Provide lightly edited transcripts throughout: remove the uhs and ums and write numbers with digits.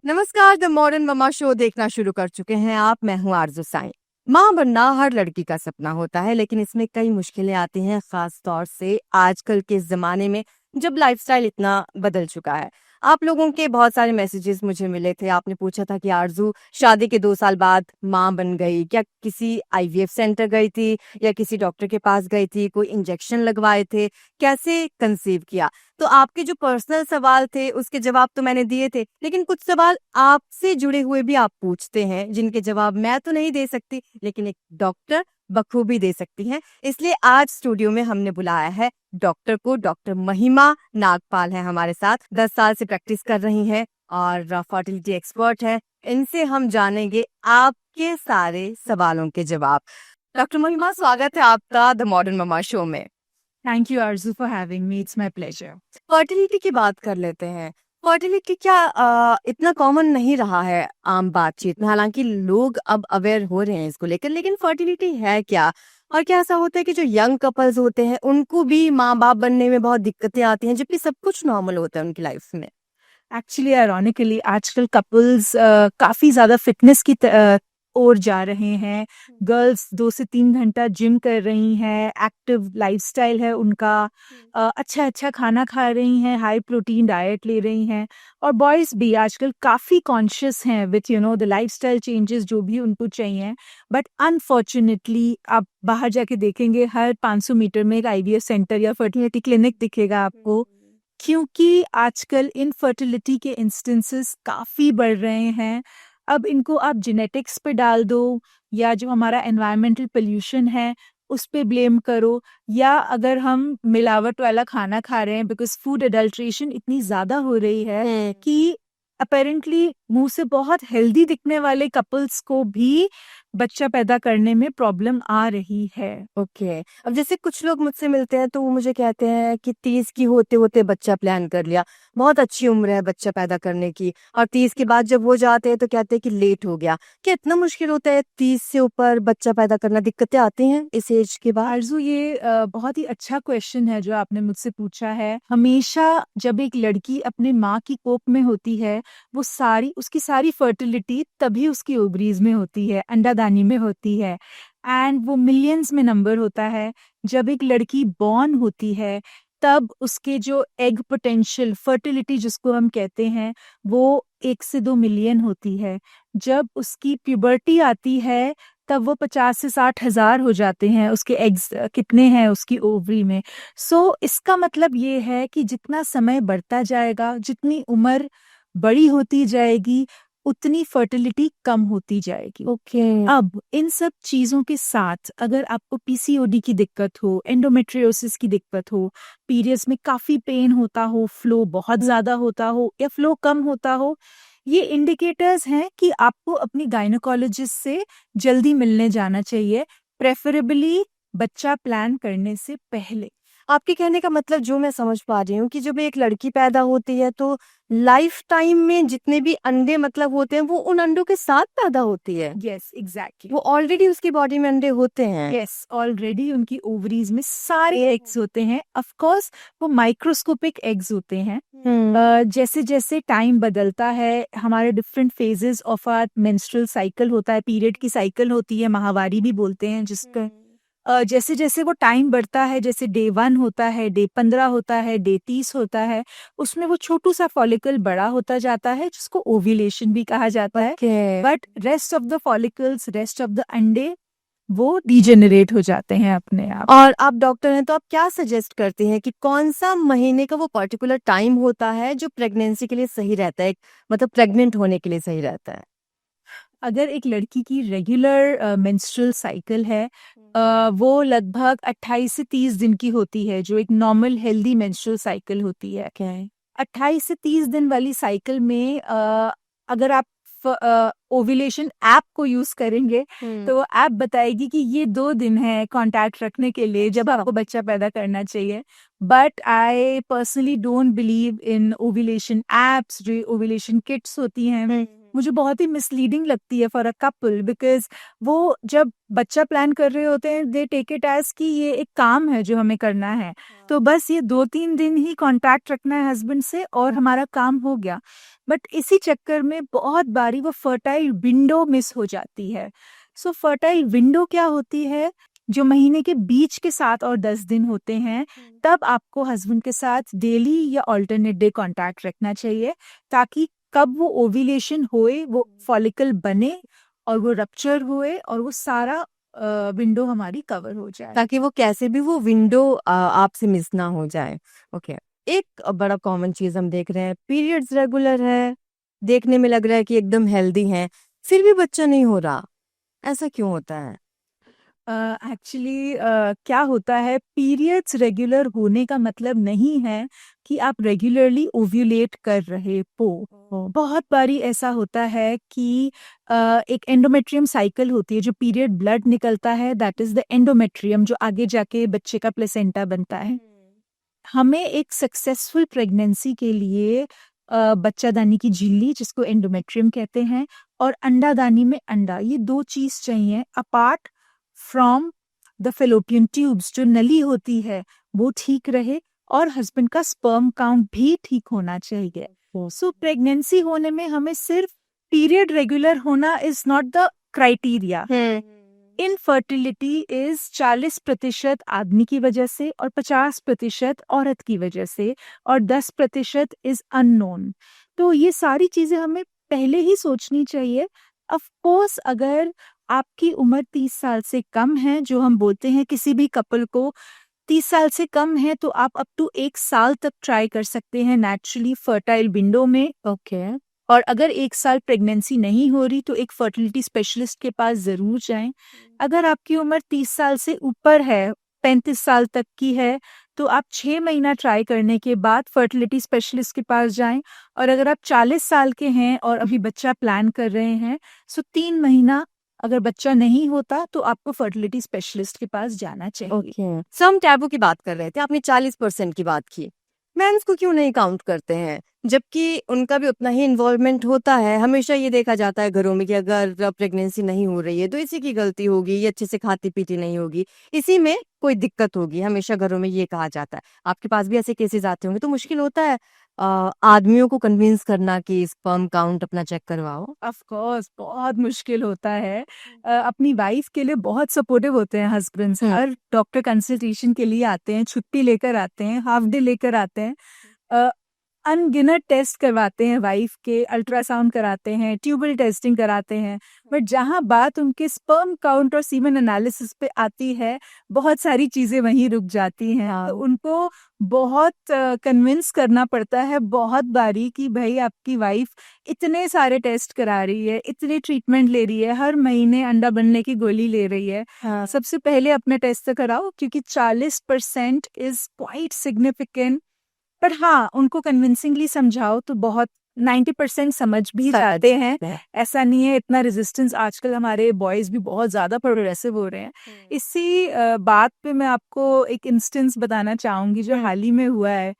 नमस्कार। The modern mama show देखना शुरू कर चुके हैं आप। मैं हूँ आरजू साईं। माँ बनना हर लड़की का सपना होता है, लेकिन इसमें कई मुश्किलें आती हैं, खास तौर से आजकल के जमाने में जब लाइफस्टाइल इतना बदल चुका है। आप लोगों के बहुत सारे मैसेजेस मुझे मिले थे। आपने पूछा था कि आरजू शादी के 2 साल बाद माँ बन गई, क्या किसी आईवीएफ सेंटर गई थी या किसी डॉक्टर के पास गई थी, कोई इंजेक्शन लगवाए थे, कैसे कंसीव किया। तो आपके जो पर्सनल सवाल थे उसके जवाब तो मैंने दिए थे, लेकिन कुछ सवाल आपसे जुड़े हुए भी आप पूछते हैं जिनके जवाब मैं तो नहीं दे सकती, लेकिन एक डॉक्टर बखूबी दे सकती हैं। इसलिए आज स्टूडियो में हमने बुलाया है डॉक्टर को। डॉक्टर महिमा नागपाल है हमारे साथ। 10 साल से प्रैक्टिस कर रही हैं और फर्टिलिटी एक्सपर्ट है। इनसे हम जानेंगे आपके सारे सवालों के जवाब। डॉक्टर महिमा, स्वागत है आपका द मॉडर्न ममा शो में। Thank you, Arzu, for having me. It's my pleasure. Fertility की बात कर लेते हैं। फर्टिलिटी क्या इतना कॉमन नहीं रहा है आम बातचीत में, हालांकि लोग अब अवेयर हो रहे हैं इसको लेकर, लेकिन फर्टिलिटी है क्या? और क्या ऐसा होता है कि जो यंग कपल्स होते हैं उनको भी माँ बाप बनने में बहुत दिक्कतें आती हैं, जबकि सब कुछ नॉर्मल होता है उनकी लाइफ में? Actually, ironically, आजकल कपल्स काफी ज्यादा फिटनेस की ओर जा रहे हैं। गर्ल्स 2 से 3 घंटा जिम कर रही हैं, एक्टिव लाइफस्टाइल है उनका, अच्छा अच्छा खाना खा रही हैं, हाई प्रोटीन डाइट ले रही हैं। और बॉयज भी आजकल काफी कॉन्शियस हैं विथ द लाइफस्टाइल चेंजेस जो भी उनको चाहिए। बट अनफॉर्चुनेटली आप बाहर जाके देखेंगे, हर 500 मीटर में एक आईवीएफ सेंटर या फर्टिलिटी क्लिनिक दिखेगा आपको, क्योंकि आजकल इनफर्टिलिटी के इंस्टेंसेस काफ़ी बढ़ रहे हैं। अब इनको आप जेनेटिक्स पे डाल दो, या जो हमारा एनवायरमेंटल पोल्यूशन है उस पे ब्लेम करो, या अगर हम मिलावट वाला खाना खा रहे हैं, बिकॉज फूड अडल्ट्रेशन इतनी ज़्यादा हो रही है कि अपेरेंटली मुंह से बहुत हेल्दी दिखने वाले कपल्स को भी बच्चा पैदा करने में प्रॉब्लम आ रही है। ओके। अब जैसे कुछ लोग मुझसे मिलते हैं तो वो मुझे कहते हैं कि 30 की होते होते बच्चा प्लान कर लिया, बहुत अच्छी उम्र है बच्चा पैदा करने की, और 30 के बाद जब वो जाते हैं तो कहते हैं कि लेट हो गया। क्या इतना मुश्किल होता है 30 से ऊपर बच्चा पैदा करना? दिक्कतें आती हैं इस एज के बाद? आरजू, ये बहुत ही अच्छा क्वेश्चन है जो आपने मुझसे पूछा है। हमेशा जब एक लड़की अपने माँ की कोख में होती है, वो उसकी सारी फर्टिलिटी तभी उसकी ओवरीज में होती है, अंडादानी में होती है, एंड वो मिलियंस में नंबर होता है। जब एक लड़की बॉर्न होती है, तब उसके जो एग पोटेंशियल फर्टिलिटी जिसको हम कहते हैं, वो 1 से 2 मिलियन होती है। जब उसकी प्यूबर्टी आती है, तब वो 50 से 60 हज़ार हो जाते हैं, उसके एग्स कितने हैं उसकी ओवरी में। सो इसका मतलब ये है कि जितना समय बढ़ता जाएगा, जितनी उम्र बड़ी होती जाएगी, उतनी फर्टिलिटी कम होती जाएगी। ओके। अब इन सब चीज़ों के साथ अगर आपको पीसीओडी की दिक्कत हो, एंडोमेट्रियोसिस की दिक्कत हो, पीरियड्स में काफ़ी पेन होता हो, फ्लो बहुत ज़्यादा होता हो या फ्लो कम होता हो, ये इंडिकेटर्स हैं कि आपको अपनी गायनोकोलॉजिस्ट से जल्दी मिलने जाना चाहिए, प्रेफरेबली बच्चा प्लान करने से पहले। आपके कहने का मतलब जो मैं समझ पा रही हूँ कि जब एक लड़की पैदा होती है तो लाइफ टाइम में जितने भी अंडे मतलब होते हैं वो उन अंडों के साथ पैदा होती है। Yes, exactly. वो ऑलरेडी उसकी बॉडी में अंडे होते हैं। यस, ऑलरेडी उनकी ओवरीज में सारे एग्स होते हैं। ऑफ कोर्स वो माइक्रोस्कोपिक एग्स होते हैं। जैसे जैसे टाइम बदलता है, हमारे different phases of our menstrual cycle होता है, पीरियड की साइकिल होती है, माहवारी भी बोलते हैं जिसका जैसे जैसे वो टाइम बढ़ता है, जैसे डे 1 होता है, डे 15 होता है, डे 30 होता है, उसमें वो छोटू सा फॉलिकल बड़ा होता जाता है जिसको ओव्यूलेशन भी कहा जाता है। But rest of the follicles, rest of the अंडे, वो डिजेनरेट हो जाते हैं अपने आप। और आप डॉक्टर हैं तो आप क्या सजेस्ट करते हैं कि कौन सा महीने का वो पर्टिकुलर टाइम होता है जो प्रेगनेंसी के लिए सही रहता है, मतलब प्रेग्नेंट होने के लिए सही रहता है? अगर एक लड़की की रेगुलर मेंस्ट्रुअल साइकिल है, वो लगभग 28 से 30 दिन की होती है, जो एक नॉर्मल हेल्दी मेंस्ट्रुअल साइकिल होती है। क्या है? 28 से 30 दिन वाली साइकिल में अगर आप ओव्यूलेशन ऐप को यूज करेंगे, तो वो ऐप बताएगी कि ये 2 दिन है कांटेक्ट रखने के लिए जब आपको बच्चा पैदा करना चाहिए। But I personally don't believe in ovulation apps, जो ओव्यूलेशन किट्स होती हैं, मुझे बहुत ही मिसलीडिंग लगती है फॉर अ कपल, बिकॉज वो जब बच्चा प्लान कर रहे होते हैं दे टेक इट एज कि ये एक काम है जो हमें करना है, तो बस ये 2-3 दिन ही कांटेक्ट रखना है हस्बैंड से और हमारा काम हो गया। बट इसी चक्कर में बहुत बारी वो फर्टाइल विंडो मिस हो जाती है। सो फर्टाइल विंडो क्या होती है? जो महीने के बीच के 7 और 10 दिन होते हैं, तब आपको हस्बैंड के साथ डेली या अल्टरनेट डे कांटेक्ट रखना चाहिए, ताकि कब वो ओव्यूलेशन होए, वो फॉलिकल बने और वो रप्चर हुए और वो सारा विंडो हमारी कवर हो जाए। ताकि वो कैसे भी वो विंडो आपसे मिस ना हो जाए। ओके, एक बड़ा कॉमन चीज हम देख रहे हैं, पीरियड्स रेगुलर है, देखने में लग रहा है कि एकदम हेल्दी हैं, फिर भी बच्चा नहीं हो रहा, ऐसा क्यों होता है? एक्चुअली क्या होता है, पीरियड्स रेगुलर होने का मतलब नहीं है कि आप रेगुलरली ओव्यूलेट कर रहे हो। बहुत बारी ऐसा होता है कि एक एंडोमेट्रियम साइकिल होती है, जो पीरियड ब्लड निकलता है, दैट इज द एंडोमेट्रियम, जो आगे जाके बच्चे का प्लेसेंटा बनता है। हमें एक सक्सेसफुल प्रेगनेंसी के लिए बच्चादानी की झिल्ली, जिसको एंडोमेट्रियम कहते हैं, और अंडादानी में अंडा, ये 2 चीज चाहिए apart from the fallopian tubes. जो नली होती है वो ठीक रहे और हस्बैंड का स्पर्म काउंट भी ठीक होना चाहिए। सो प्रेगनेंसी होने में हमें सिर्फ पीरियड रेगुलर होना is not the criteria. Infertility is 40% आदमी की वजह से और 50% औरत की वजह से और 10% इज अननोन। तो ये सारी चीजें हमें पहले ही सोचनी चाहिए। ऑफ कोर्स अगर आपकी उम्र 30 साल से कम है, जो हम बोलते हैं किसी भी कपल को 30 साल से कम है, तो आप अप टू 1 साल तक ट्राई कर सकते हैं नेचुरली फर्टाइल विंडो में। ओके, और अगर 1 साल प्रेगनेंसी नहीं हो रही तो एक फर्टिलिटी स्पेशलिस्ट के पास जरूर जाएं। अगर आपकी उम्र 30 साल से ऊपर है, 35 साल तक की है, तो आप 6 महीना ट्राई करने के बाद फर्टिलिटी स्पेशलिस्ट के पास जाएं। और अगर आप 40 साल के हैं और अभी बच्चा प्लान कर रहे हैं, सो 3 महीना अगर बच्चा नहीं होता तो आपको फर्टिलिटी स्पेशलिस्ट के पास जाना चाहिए। ओके। सो हम टैबू की बात कर रहे थे, आपने 40% की बात की, मेंस को क्यों नहीं काउंट करते हैं, जबकि उनका भी उतना ही इन्वॉल्वमेंट होता है? हमेशा ये देखा जाता है घरों में कि अगर प्रेगनेंसी नहीं हो रही है तो इसी की गलती होगी, ये अच्छे से खाती पीती नहीं होगी, इसी में कोई दिक्कत होगी, हमेशा घरों में ये कहा जाता है। आपके पास भी ऐसे केसेस आते होंगे, तो मुश्किल होता है आदमियों को कन्विंस करना कि स्पर्म काउंट अपना चेक करवाओ? ऑफ कोर्स बहुत मुश्किल होता है। अपनी वाइफ के लिए बहुत सपोर्टिव होते हैं हस्बैंड्स, हर डॉक्टर कंसल्टेशन के लिए आते हैं, छुट्टी लेकर आते हैं, हाफ डे लेकर आते हैं, अनगिनत टेस्ट करवाते हैं वाइफ के, अल्ट्रासाउंड कराते हैं, ट्यूबल टेस्टिंग कराते हैं, बट जहां बात उनके स्पर्म काउंट और सीमेन एनालिसिस पे आती है, बहुत सारी चीजें वहीं रुक जाती हैं। तो उनको बहुत कन्विंस करना पड़ता है बहुत बारी कि भाई आपकी वाइफ इतने सारे टेस्ट करा रही है, इतने ट्रीटमेंट ले रही है, हर महीने अंडा बनने की गोली ले रही है, सबसे पहले अपने टेस्ट तो कराओ, क्योंकि 40% इज क्वाइट सिग्निफिकेंट। पर हाँ, उनको कन्विंसिंगली समझाओ तो बहुत 90% समझ भी जाते हैं। ऐसा नहीं है, इतना रेजिस्टेंस, आजकल हमारे बॉयज भी बहुत ज्यादा प्रोग्रेसिव हो रहे हैं। इसी बात पे मैं आपको एक इंस्टेंस बताना चाहूंगी जो हाल ही में हुआ है।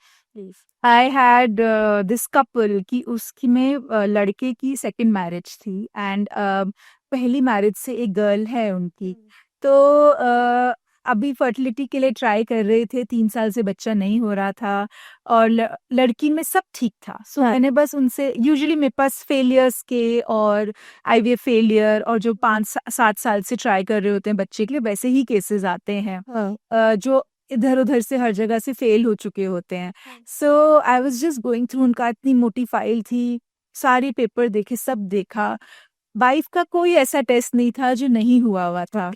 आई हैड दिस कपल की, उसकी में लड़के की सेकंड मैरिज थी एंड पहली मैरिज से एक गर्ल है उनकी। तो अभी फर्टिलिटी के लिए ट्राई कर रहे थे, 3 साल से बच्चा नहीं हो रहा था और लड़की में सब ठीक था। सो मैंने बस उनसे, यूजुअली मेरे पास फेलियर्स के और आईवीएफ फेलियर और जो 5-7 साल से ट्राई कर रहे होते हैं बच्चे के लिए, वैसे ही केसेस आते हैं जो इधर उधर से हर जगह से फेल हो चुके होते हैं। So I was just going through, उनका इतनी मोटी फाइल थी, सारे पेपर देखे, सब देखा, वाइफ का कोई ऐसा टेस्ट नहीं था जो नहीं हुआ था।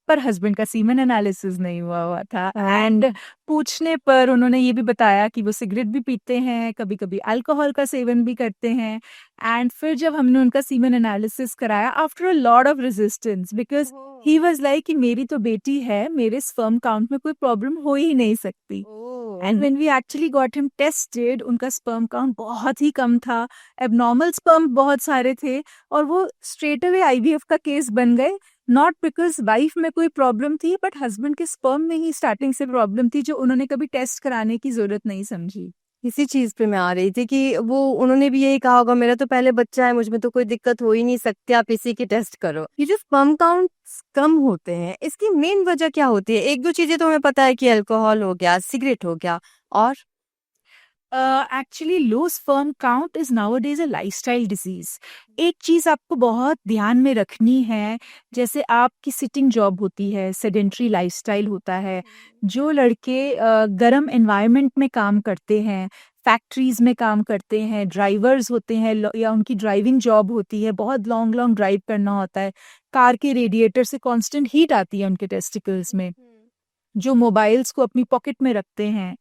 पर हस्बैंड का सीमेन एनालिसिस नहीं हुआ था एंड पूछने पर उन्होंने ये भी बताया कि वो सिगरेट भी पीते हैं, कभी कभी अल्कोहल का सेवन भी करते हैं। एंड फिर जब हमने उनका सीमेन एनालिसिस कराया, after a lot of resistance, because he was like कि मेरी तो बेटी है, मेरे स्पर्म काउंट में कोई प्रॉब्लम हो ही नहीं सकती। And when we actually got him tested, उनका स्पर्म काउंट बहुत ही कम था, एबनॉर्मल स्पर्म बहुत सारे थे और वो स्ट्रेट अवे आईवीएफ का केस बन गए। नॉट बिकॉज वाइफ में कोई प्रॉब्लम थी, बट हस्बैंड के स्पर्म में ही स्टार्टिंग से प्रॉब्लम थी, जो उन्होंने कभी टेस्ट कराने की जरूरत नहीं समझी। इसी चीज पे मैं आ रही थी कि वो उन्होंने भी यही कहा होगा, मेरा तो पहले बच्चा है, मुझ में तो कोई दिक्कत हो ही नहीं सकती, आप इसी की टेस्ट करो। ये जो स्पर्म काउंट कम होते हैं, इसकी मेन वजह क्या होती है? एक दो चीजें तो हमें पता है कि अल्कोहल हो गया, सिगरेट हो गया, और actually low sperm count is nowadays a lifestyle disease. एक चीज आपको बहुत ध्यान में रखनी है, जैसे आपकी सिटिंग जॉब होती है, सेडेंट्री लाइफस्टाइल होता है, जो लड़के गर्म एनवायरनमेंट में काम करते हैं, फैक्ट्रीज में काम करते हैं, ड्राइवर्स होते हैं, या उनकी ड्राइविंग जॉब होती है, बहुत लॉन्ग लॉन्ग ड्राइव करना होता है, कार के रेडिएटर से कांस्टेंट हीट आती है उनके टेस्टिकल्स में, जो मोबाइल्स को अपनी पॉकेट में रखते हैं,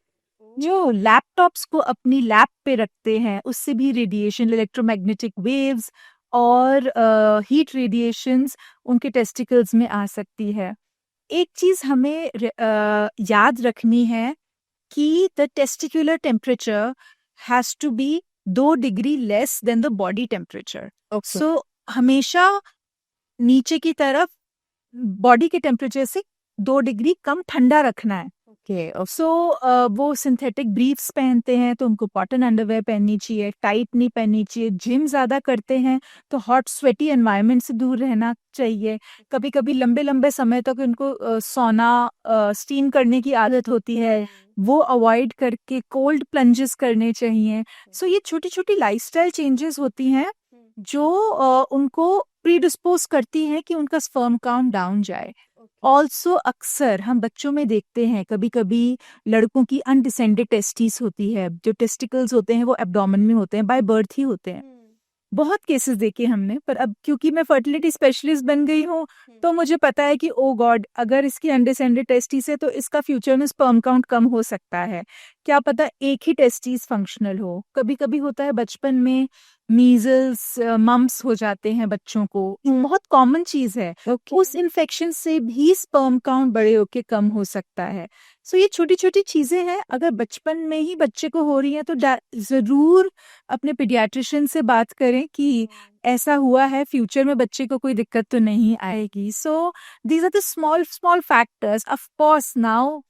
जो लैपटॉप्स को अपनी लैप पे रखते हैं, उससे भी रेडिएशन, इलेक्ट्रोमैग्नेटिक वेव्स और हीट रेडिएशंस उनके टेस्टिकल्स में आ सकती है। एक चीज हमें याद रखनी है कि the testicular temperature has to be 2 degree less than the body temperature. So हमेशा नीचे की तरफ बॉडी के टेम्परेचर से 2 डिग्री कम ठंडा रखना है। सो वो सिंथेटिक ब्रीफ्स पहनते हैं तो उनको कॉटन अंडरवेयर पहननी चाहिए, टाइट नहीं पहननी चाहिए। जिम ज्यादा करते हैं तो हॉट स्वेटी एनवायरनमेंट से दूर रहना चाहिए। कभी कभी लंबे लंबे समय तक उनको सोना स्टीम करने की आदत होती है, वो अवॉइड करके कोल्ड प्लंजेस करने चाहिए। सो ये छोटी छोटी लाइफस्टाइल चेंजेस होती हैं जो उनको प्रीडिस्पोज करती हैं कि उनका स्पर्म काउंट डाउन जाए। ऑल्सो अक्सर हम बच्चों में देखते हैं, कभी कभी लड़कों की अनडिसेंडेड टेस्टिस होती है, जो टेस्टिकल्स होते हैं वो एब्डोमेन में होते हैं, बाय बर्थ ही होते हैं। बहुत केसेस देखे हमने, पर अब क्योंकि मैं फर्टिलिटी स्पेशलिस्ट बन गई हूँ तो मुझे पता है कि ओ गॉड, अगर इसकी अनडिसेंडेड टेस्टिस है तो इसका फ्यूचर में स्पर्म काउंट कम हो सकता है। क्या पता एक ही टेस्टिस फंक्शनल हो। कभी कभी होता है बचपन में मीजल्स मम्स हो जाते हैं बच्चों को, बहुत कॉमन चीज है। उस इन्फेक्शन से भी स्पर्म काउंट बड़े होके कम हो सकता है। सो ये छोटी छोटी चीजें हैं, अगर बचपन में ही बच्चे को हो रही हैं तो जरूर अपने पीडियाट्रिशियन से बात करें कि ऐसा हुआ है, फ्यूचर में बच्चे को कोई दिक्कत तो नहीं आएगी। So these are the small small factors. Of course now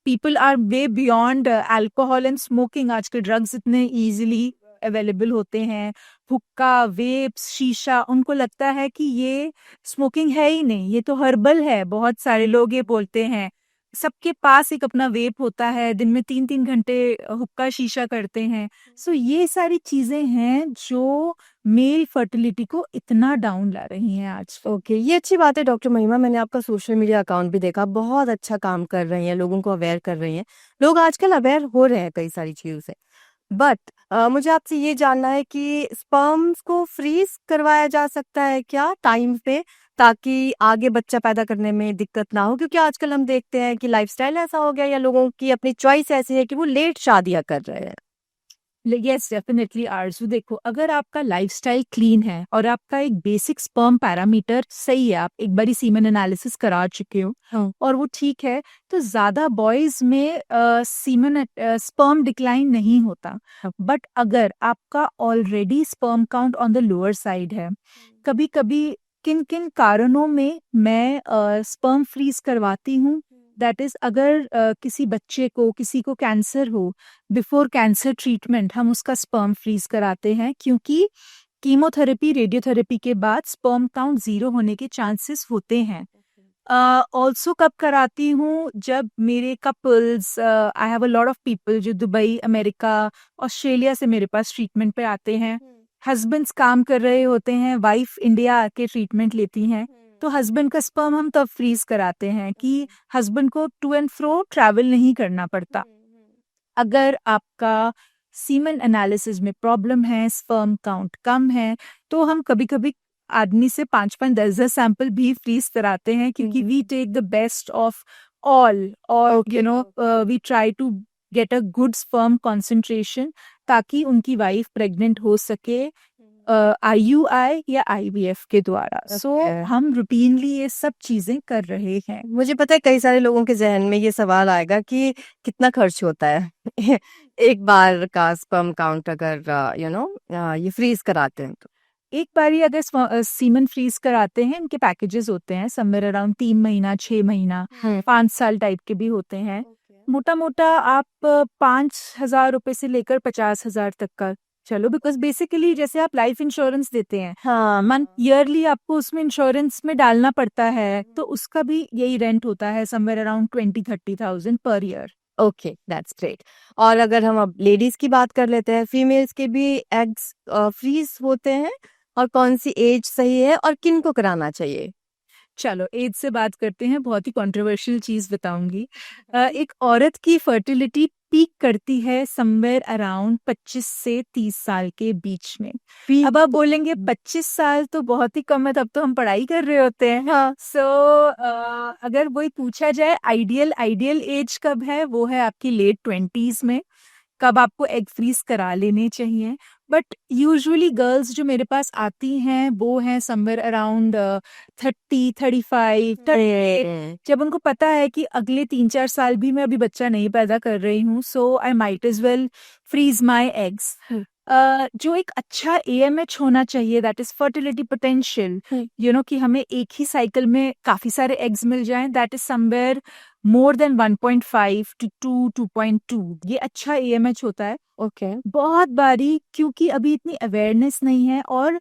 people are way beyond alcohol and smoking. आजकल ड्रग्स इतने इजीली अवेलेबल होते हैं, हुक्का, वेप्स, शीशा, उनको लगता है कि ये स्मोकिंग है ही नहीं, ये तो हर्बल है। बहुत सारे लोग ये बोलते हैं, सबके पास एक अपना वेप होता है, दिन में 3-3 घंटे हुक्का शीशा करते हैं। सो ये सारी चीजें हैं जो मेल फर्टिलिटी को इतना डाउन ला रही हैं आज। ओके, ये अच्छी बात है डॉक्टर महिमा। मैंने आपका सोशल मीडिया अकाउंट भी देखा, बहुत अच्छा काम कर रही हैं, लोगों को अवेयर कर रही हैं। लोग आजकल अवेयर हो रहे हैं कई सारी चीज़ों से। बट मुझे आपसे ये जानना है कि स्पर्म्स को फ्रीज करवाया जा सकता है क्या टाइम पे, ताकि आगे बच्चा पैदा करने में दिक्कत ना हो? क्योंकि आजकल हम देखते हैं कि लाइफस्टाइल ऐसा हो गया, या लोगों की अपनी चॉइस ऐसी है कि वो लेट शादियां कर रहे हैं। यस डेफिनेटली आरजू, देखो अगर आपका लाइफस्टाइल क्लीन है और आपका एक बेसिक स्पर्म पैरामीटर सही है, आप एक बारी सीमेन एनालिसिस करा चुके हो और वो ठीक है, तो ज्यादा बॉयज में सीमेन स्पर्म डिक्लाइन नहीं होता। बट अगर आपका already sperm count on the lower side है, कभी कभी किन किन कारणों में मैं स्पर्म फ्रीज करवाती हूँ, दैट इज अगर किसी बच्चे को, किसी को कैंसर हो, बिफोर कैंसर ट्रीटमेंट हम उसका स्पर्म फ्रीज कराते हैं, क्योंकि कीमोथेरेपी, रेडियोथेरेपी के बाद स्पर्म काउंट 0 होने के चांसेस होते हैं। ऑल्सो कब कराती हूँ, जब मेरे couples, I have a lot of people जो दुबई, अमेरिका, ऑस्ट्रेलिया से मेरे पास ट्रीटमेंट पे आते हैं। हस्बैंड्स काम कर रहे होते हैं, वाइफ इंडिया आके ट्रीटमेंट लेती हैं, तो हस्बैंड का स्पर्म हम तब फ्रीज कराते हैं कि हस्बैंड को टू एंड फ्रो ट्रैवल नहीं करना पड़ता। अगर आपका सीमन एनालिसिस में प्रॉब्लम है, स्पर्म काउंट कम है, तो हम कभी कभी आदमी से 5-5, 10-10 सैंपल भी फ्रीज कराते हैं, क्योंकि we take the best of all, और you know we try to get a good sperm concentration, ताकि उनकी वाइफ प्रेग्नेंट हो सके IUI या IVF के द्वारा। सो हम रूटीनली ये सब चीजें कर रहे हैं। मुझे पता है कई सारे लोगों के जहन में ये सवाल आएगा कि कितना खर्च होता है एक बार का स्पर्म काउंट अगर ये फ्रीज कराते हैं तो? एक बारी अगर सीमन फ्रीज कराते हैं, इनके पैकेजेस होते हैं समवेयर अराउंड 3 महीना, 6 महीना, 5 साल टाइप के भी होते हैं। मोटा मोटा आप 5,000 रुपए से लेकर 50,000 तक का चलो, बिकॉज बेसिकली जैसे आप लाइफ इंश्योरेंस देते हैं, हाँ मंथ ईयरली आपको उसमें इंश्योरेंस में डालना पड़ता है, तो उसका भी यही रेंट होता है, somewhere around 20-30,000 per year. Okay, that's great. और अगर हम अब लेडीज की बात कर लेते हैं, फीमेल्स के भी एग्स फ्रीज होते हैं, और कौन सी एज सही है और किन को कराना चाहिए? चलो एज से बात करते हैं, बहुत ही कंट्रोवर्शियल चीज बताऊंगी। एक औरत की फर्टिलिटी पीक करती है समवेयर अराउंड 25 से 30 साल के बीच में। अब आप बोलेंगे 25 साल तो बहुत ही कम है, तब तो हम पढ़ाई कर रहे होते हैं। हाँ। सो अगर वही पूछा जाए आइडियल आइडियल एज कब है, वो है आपकी लेट 20s में, कब आपको एग फ्रीज करा लेने चाहिए। बट यूजुअली गर्ल्स जो मेरे पास आती हैं वो हैं समवेयर अराउंड 30-35 जब उनको पता है कि अगले 3-4 साल भी मैं अभी बच्चा नहीं पैदा कर रही हूँ, so I might as well freeze my eggs. जो एक अच्छा AMH होना चाहिए, दैट इज फर्टिलिटी पोटेंशियल, कि हमें एक ही साइकिल में काफी सारे एग्स मिल जाएं, that is somewhere more than 1.5 to 2.2। ये अच्छा AMH होता है। ओके। बहुत बारी क्योंकि अभी इतनी अवेयरनेस नहीं है, और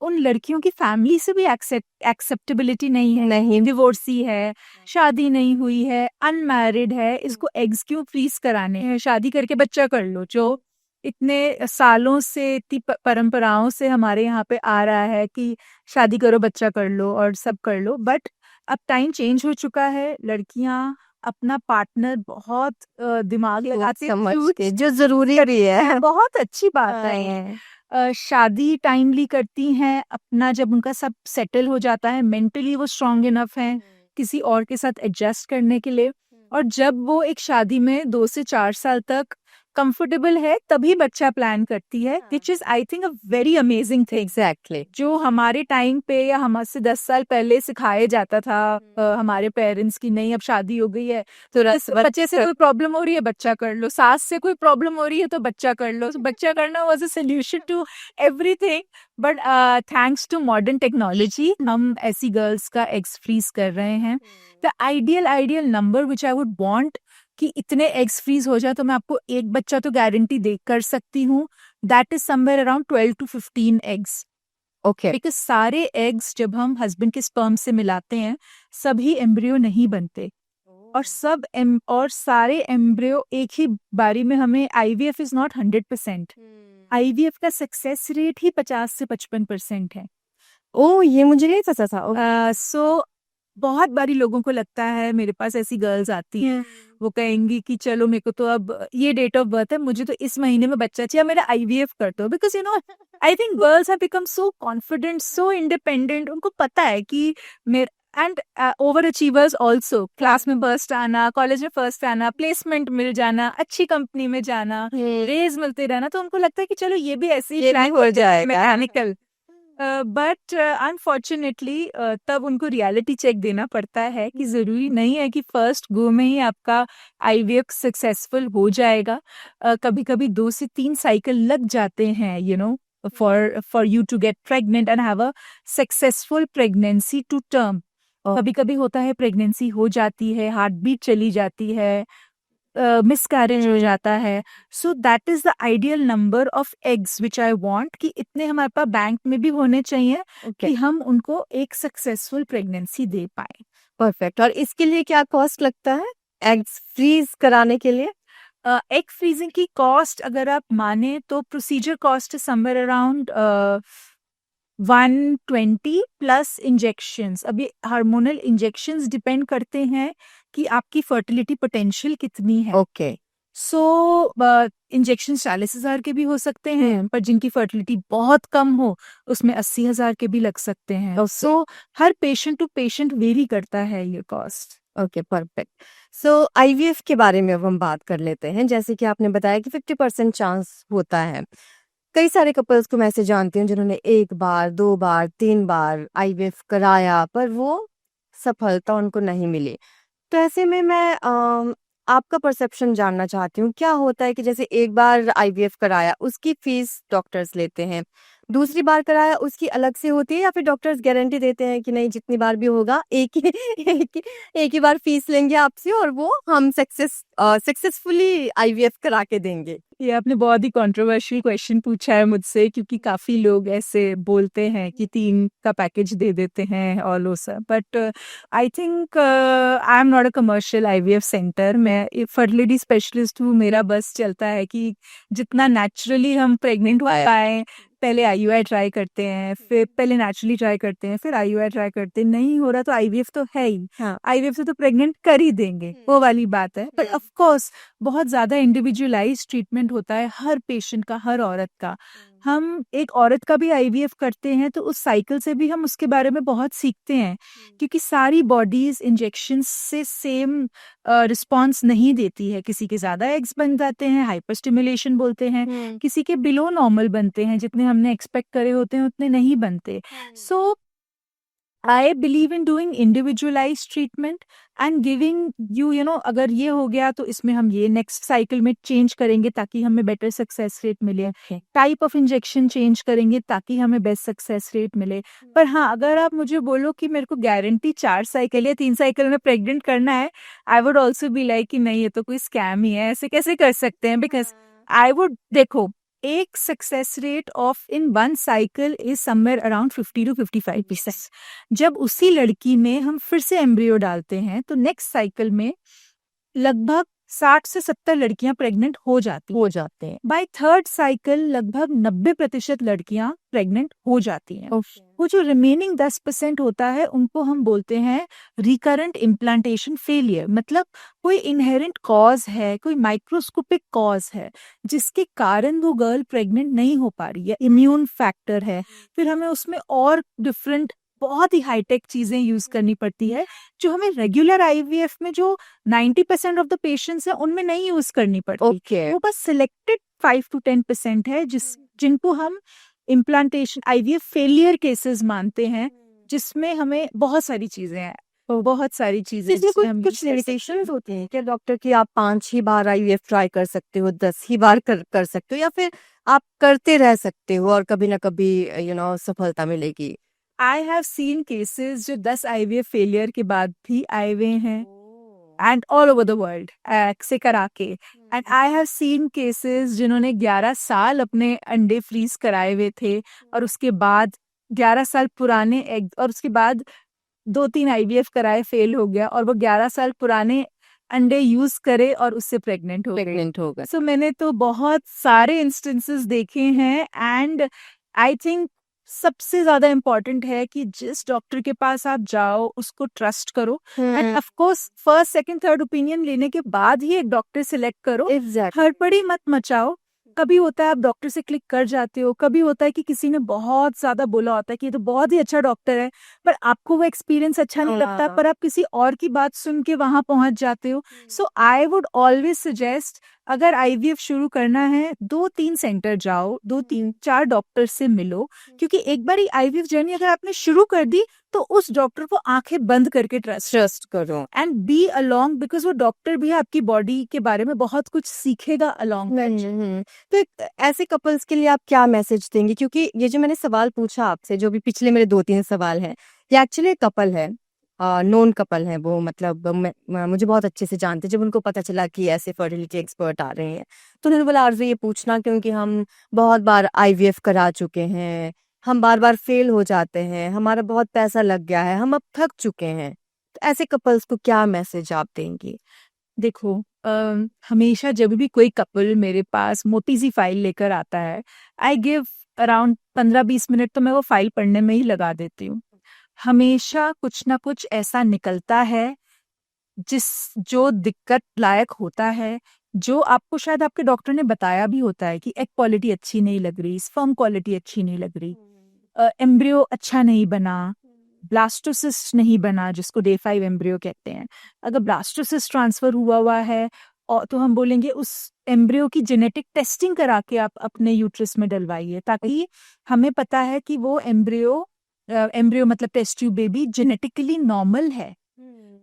उन लड़कियों की फैमिली से भी एक्सेप्टेबिलिटी नहीं है, नहीं। डिवोर्सी है, शादी नहीं हुई है, अनमैरिड है, इसको एग्स क्यों फ्रीज कराने हैं, शादी करके बच्चा कर लो, जो इतने सालों से, इतनी परंपराओं से हमारे यहाँ पे आ रहा है कि शादी करो, बच्चा कर लो और सब कर लो। बट अब टाइम चेंज हो चुका है, लड़कियां अपना पार्टनर बहुत दिमाग लगाते समझ choose के, जो जरूरी भी है। बहुत अच्छी बात है। शादी टाइमली करती हैं, अपना जब उनका सब सेटल हो जाता है, मेंटली वो स्ट्रांग इनफ हैं किसी और के साथ एडजस्ट करने के लिए, और जब वो एक शादी में 2 से 4 साल तक कंफर्टेबल है, तभी बच्चा प्लान करती है, which is I think a very amazing thing. Exactly. जो हमारे टाइम पे या हमसे 10 साल पहले सिखाया जाता था हमारे पेरेंट्स की, नहीं अब शादी हो गई है तो बच्चे से कोई प्रॉब्लम हो रही है बच्चा कर लो, सास से कोई प्रॉब्लम हो रही है तो बच्चा कर लो, बच्चा करना was a solution to everything. But thanks to modern technology हम ऐसी गर्ल्स का एग्स फ्रीज कर रहे हैं। The ideal number which I would want कि इतने एग्स फ्रीज हो जाए, तो मैं आपको एक बच्चा तो गारंटी दे कर सकती हूँ, that is somewhere around 12 to 15 eggs. Okay. Because सारे एग्स जब हम हस्बैंड के स्पर्म से मिलाते हैं, सभी एम्ब्रियो नहीं बनते, और और सारे एम्ब्रियो एक ही बारी में हमें IVF इज नॉट 100%। IVF का सक्सेस रेट ही 50 से 55% है। ओ, ये मुझे नहीं पता था। सो बहुत बारी लोगों को लगता है, मेरे पास ऐसी गर्ल्स आती हैं, वो कहेंगी कि चलो मेरे को तो अब ये डेट ऑफ बर्थ है, मुझे तो इस महीने में बच्चा चाहिए, मेरा IVF कर दो। Because I think girls have become so confident, so independent, उनको पता है कि मेरे and over achievers also, class में फर्स्ट आना, कॉलेज में फर्स्ट आना, प्लेसमेंट मिल जाना, अच्छी कंपनी में जाना, रेज मिलते रहना, तो उनको लगता है कि चलो ये भी ऐसे ही ये हो जाएगा। मैकेनिकल। बट अनफॉर्चुनेटली तब उनको रियलिटी चेक देना पड़ता है कि जरूरी नहीं है कि फर्स्ट गो में ही आपका IVF सक्सेसफुल हो जाएगा। कभी कभी 2 से 3 साइकिल लग जाते हैं, for you to get pregnant and have a successful pregnancy to term. कभी कभी होता है प्रेगनेंसी हो जाती है, हार्ट बीट चली जाती है, मिसकैरेज हो जाता है। So that is the ideal number of eggs which I want, कि इतने हमारे पास बैंक में भी होने चाहिए कि हम उनको एक सक्सेसफुल प्रेगनेंसी दे पाए। परफेक्ट। और इसके लिए क्या कॉस्ट लगता है एग्स फ्रीज कराने के लिए? एग फ्रीजिंग की कॉस्ट अगर आप माने तो procedure cost somewhere around 120 plus injections. अब ये हार्मोनल इंजेक्शंस डिपेंड करते हैं कि आपकी फर्टिलिटी पोटेंशियल कितनी है। ओके। सो इंजेक्शन 40,000 के भी हो सकते हैं, पर जिनकी फर्टिलिटी बहुत कम हो उसमें 80,000 के भी लग सकते हैं। सो हर पेशेंट टू पेशेंट वेरी करता है ये cost. Okay, perfect. So IVF के बारे में अब हम बात कर लेते हैं। जैसे कि आपने बताया कि 50% चांस होता है। कई सारे कपल्स को मैं ऐसे जानती हूँ जिन्होंने 1 बार, 2 बार, 3 बार IVF कराया, पर वो सफलता उनको नहीं मिली। तो ऐसे में मैं आपका परसेप्शन जानना चाहती हूँ, क्या होता है कि जैसे 1 बार IVF कराया, उसकी फीस डॉक्टर्स लेते हैं, दूसरी बार कराया उसकी अलग से होती है, या फिर डॉक्टर्स गारंटी देते हैं कि नहीं जितनी बार भी होगा एक ही बार फीस लेंगे आपसे और वो हम सक्सेसफुली आईवीएफ करा के देंगे? ये आपने बहुत ही कंट्रोवर्शियल क्वेश्चन पूछा है मुझसे, क्योंकि काफ़ी लोग ऐसे बोलते हैं कि 3 का पैकेज दे देते हैं और वो सब। But I think I am not a commercial IVF centre. मैं एक फर्टिलिटी स्पेशलिस्ट हूँ। मेरा बस चलता है कि जितना नेचुरली हम प्रेग्नेंट हो पाए, पहले आईयूआई ट्राई करते हैं, फिर पहले नेचुरली ट्राई करते हैं, फिर आईयूआई ट्राई करते हैं। नहीं हो रहा तो आईवीएफ तो है ही। हाँ। आईवीएफ से तो प्रेग्नेंट कर ही देंगे, वो वाली बात है। बट ऑफ कोर्स बहुत ज़्यादा इंडिविजुअलाइज ट्रीटमेंट होता है हर पेशेंट का, हर औरत का। हम एक औरत का भी आईवीएफ करते हैं तो उस साइकिल से भी हम उसके बारे में बहुत सीखते हैं, क्योंकि सारी बॉडीज इंजेक्शन से सेम रिस्पॉन्स नहीं देती है। किसी के ज़्यादा एग्स बन जाते हैं, हाइपर स्टिमुलेशन बोलते हैं, किसी के बिलो नॉर्मल बनते हैं, जितने हमने एक्सपेक्ट करे होते हैं उतने नहीं बनते। सो I believe in doing individualized treatment and giving you know, अगर ये हो गया तो इसमें हम ये नेक्स्ट साइकिल में चेंज करेंगे ताकि हमें बेटर सक्सेस रेट मिले। टाइप ऑफ इंजेक्शन चेंज करेंगे ताकि हमें बेस्ट सक्सेस रेट मिले। पर हाँ, अगर आप मुझे बोलो कि मेरे को गारंटी 4 साइकिल या 3 साइकिल में प्रेग्नेंट करना है, I would also be like कि नहीं, ये तो कोई स्कैम ही है, ऐसे कैसे कर सकते हैं। बिकॉज आई वुड देखो, एक success rate of in 1 cycle is somewhere around 50 to 55%। जब उसी लड़की में हम फिर से एम्ब्रियो डालते हैं तो नेक्स्ट साइकिल में लगभग 60 से 70 लड़कियां प्रेग्नेंट हो जाते हैं। बाय थर्ड साइकिल लगभग 90% लड़कियां प्रेग्नेंट हो जाती हैं। वो जो रिमेनिंग 10% होता है उनको हम बोलते हैं रिकरेंट इम्प्लांटेशन फेलियर। मतलब कोई इनहेरेंट कॉज है, कोई माइक्रोस्कोपिक कॉज है जिसके कारण वो गर्ल प्रेग्नेंट नहीं हो पा रही है, इम्यून फैक्टर है। फिर हमें उसमें और डिफरेंट बहुत ही हाईटेक चीजें यूज करनी पड़ती है जो हमें रेगुलर आईवीएफ में जो 90% ऑफ द पेशेंट्स है उनमें नहीं यूज करनी पड़ती। वो बस सिलेक्टेड 5 to 10% है जिनको हम इम्प्लांटेशन आईवीएफ फेलियर केसेस मानते हैं, जिसमें हमें बहुत सारी चीजें हैं, बहुत सारी चीजें। कुछ लिमिटेशंस होते हैं क्या डॉक्टर की? आप 5 ही बार आईवीएफ ट्राई कर सकते हो, 10 ही बार कर सकते हो, या फिर आप करते रह सकते हो और कभी ना कभी सफलता मिलेगी? आई हैव सीन केसेस जो 10 आईवीएफ फेलियर के बाद भी आए हुए हैं, and all over the world से करा के। And I have seen cases जिन्होंने 11 साल अपने अंडे फ्रीज कराए हुए थे और उसके बाद 11 साल पुराने एग, और उसके बाद 2-3 आईवीएफ कराए, फेल हो गया, और वो 11 साल पुराने अंडे यूज करे और उससे प्रेग्नेंट हो गए। सो मैंने तो बहुत सारे इंस्टेंसेस देखे हैं। एंड आई थिंक सबसे ज्यादा इम्पोर्टेंट है कि जिस डॉक्टर के पास आप जाओ उसको ट्रस्ट करो, end of course first second third opinion लेने के बाद ही एक डॉक्टर सिलेक्ट करो। हड़बड़ी मत मचाओ। कभी होता है आप डॉक्टर से क्लिक कर जाते हो, कभी होता है कि किसी ने बहुत ज्यादा बोला होता है कि ये तो बहुत ही अच्छा डॉक्टर है, पर आपको वो एक्सपीरियंस अच्छा नहीं लगता, पर आप किसी और की बात सुन के वहां पहुंच जाते हो। सो आई वुड ऑलवेज सजेस्ट, अगर आईवीएफ शुरू करना है 2-3 सेंटर जाओ, 2-3-4 डॉक्टर से मिलो, क्योंकि एक बार आईवीएफ जर्नी अगर आपने शुरू कर दी तो उस डॉक्टर को आंखें बंद करके ट्रस्ट करो एंड बी अलोंग, बिकॉज वो डॉक्टर भी आपकी बॉडी के बारे में बहुत कुछ सीखेगा अलोंग। तो ऐसे कपल्स के लिए आप क्या मैसेज देंगे? क्योंकि ये जो मैंने सवाल पूछा आपसे, जो भी पिछले मेरे 2-3 सवाल हैं, ये एक्चुअली कपल है, नॉन कपल है वो, मतलब मुझे बहुत अच्छे से जानते। जब उनको पता चला कि ऐसे फर्टिलिटी एक्सपर्ट आ रहे हैं तो उन्होंने बोला आरज़ू ये पूछना, क्योंकि हम बहुत बार आईवीएफ करा चुके हैं, हम बार बार फेल हो जाते हैं, हमारा बहुत पैसा लग गया है, हम अब थक चुके हैं। तो ऐसे कपल्स को क्या मैसेज आप देंगे? देखो, हमेशा जब भी कोई कपल मेरे पास मोटी सी फाइल लेकर आता है, आई गिव अराउंड 15-20 मिनट तो मैं वो फाइल पढ़ने में ही लगा देती हूँ। हमेशा कुछ ना कुछ ऐसा निकलता है जो दिक्कत लायक होता है, जो आपको शायद आपके डॉक्टर ने बताया भी होता है कि एग क्वालिटी अच्छी नहीं लग रही, स्पर्म क्वालिटी अच्छी नहीं लग रही, एम्ब्रियो अच्छा नहीं बना, ब्लास्टोसिस्ट नहीं बना, जिसको डे 5 एम्ब्रियो कहते हैं। अगर ब्लास्टोसिस्ट ट्रांसफर हुआ है और तो हम बोलेंगे उस एम्ब्रियो की जेनेटिक टेस्टिंग करा के आप अपने यूट्रस में डलवाइए, ताकि हमें पता है कि वो एम्ब्रियो मतलब test tube baby genetically normal है,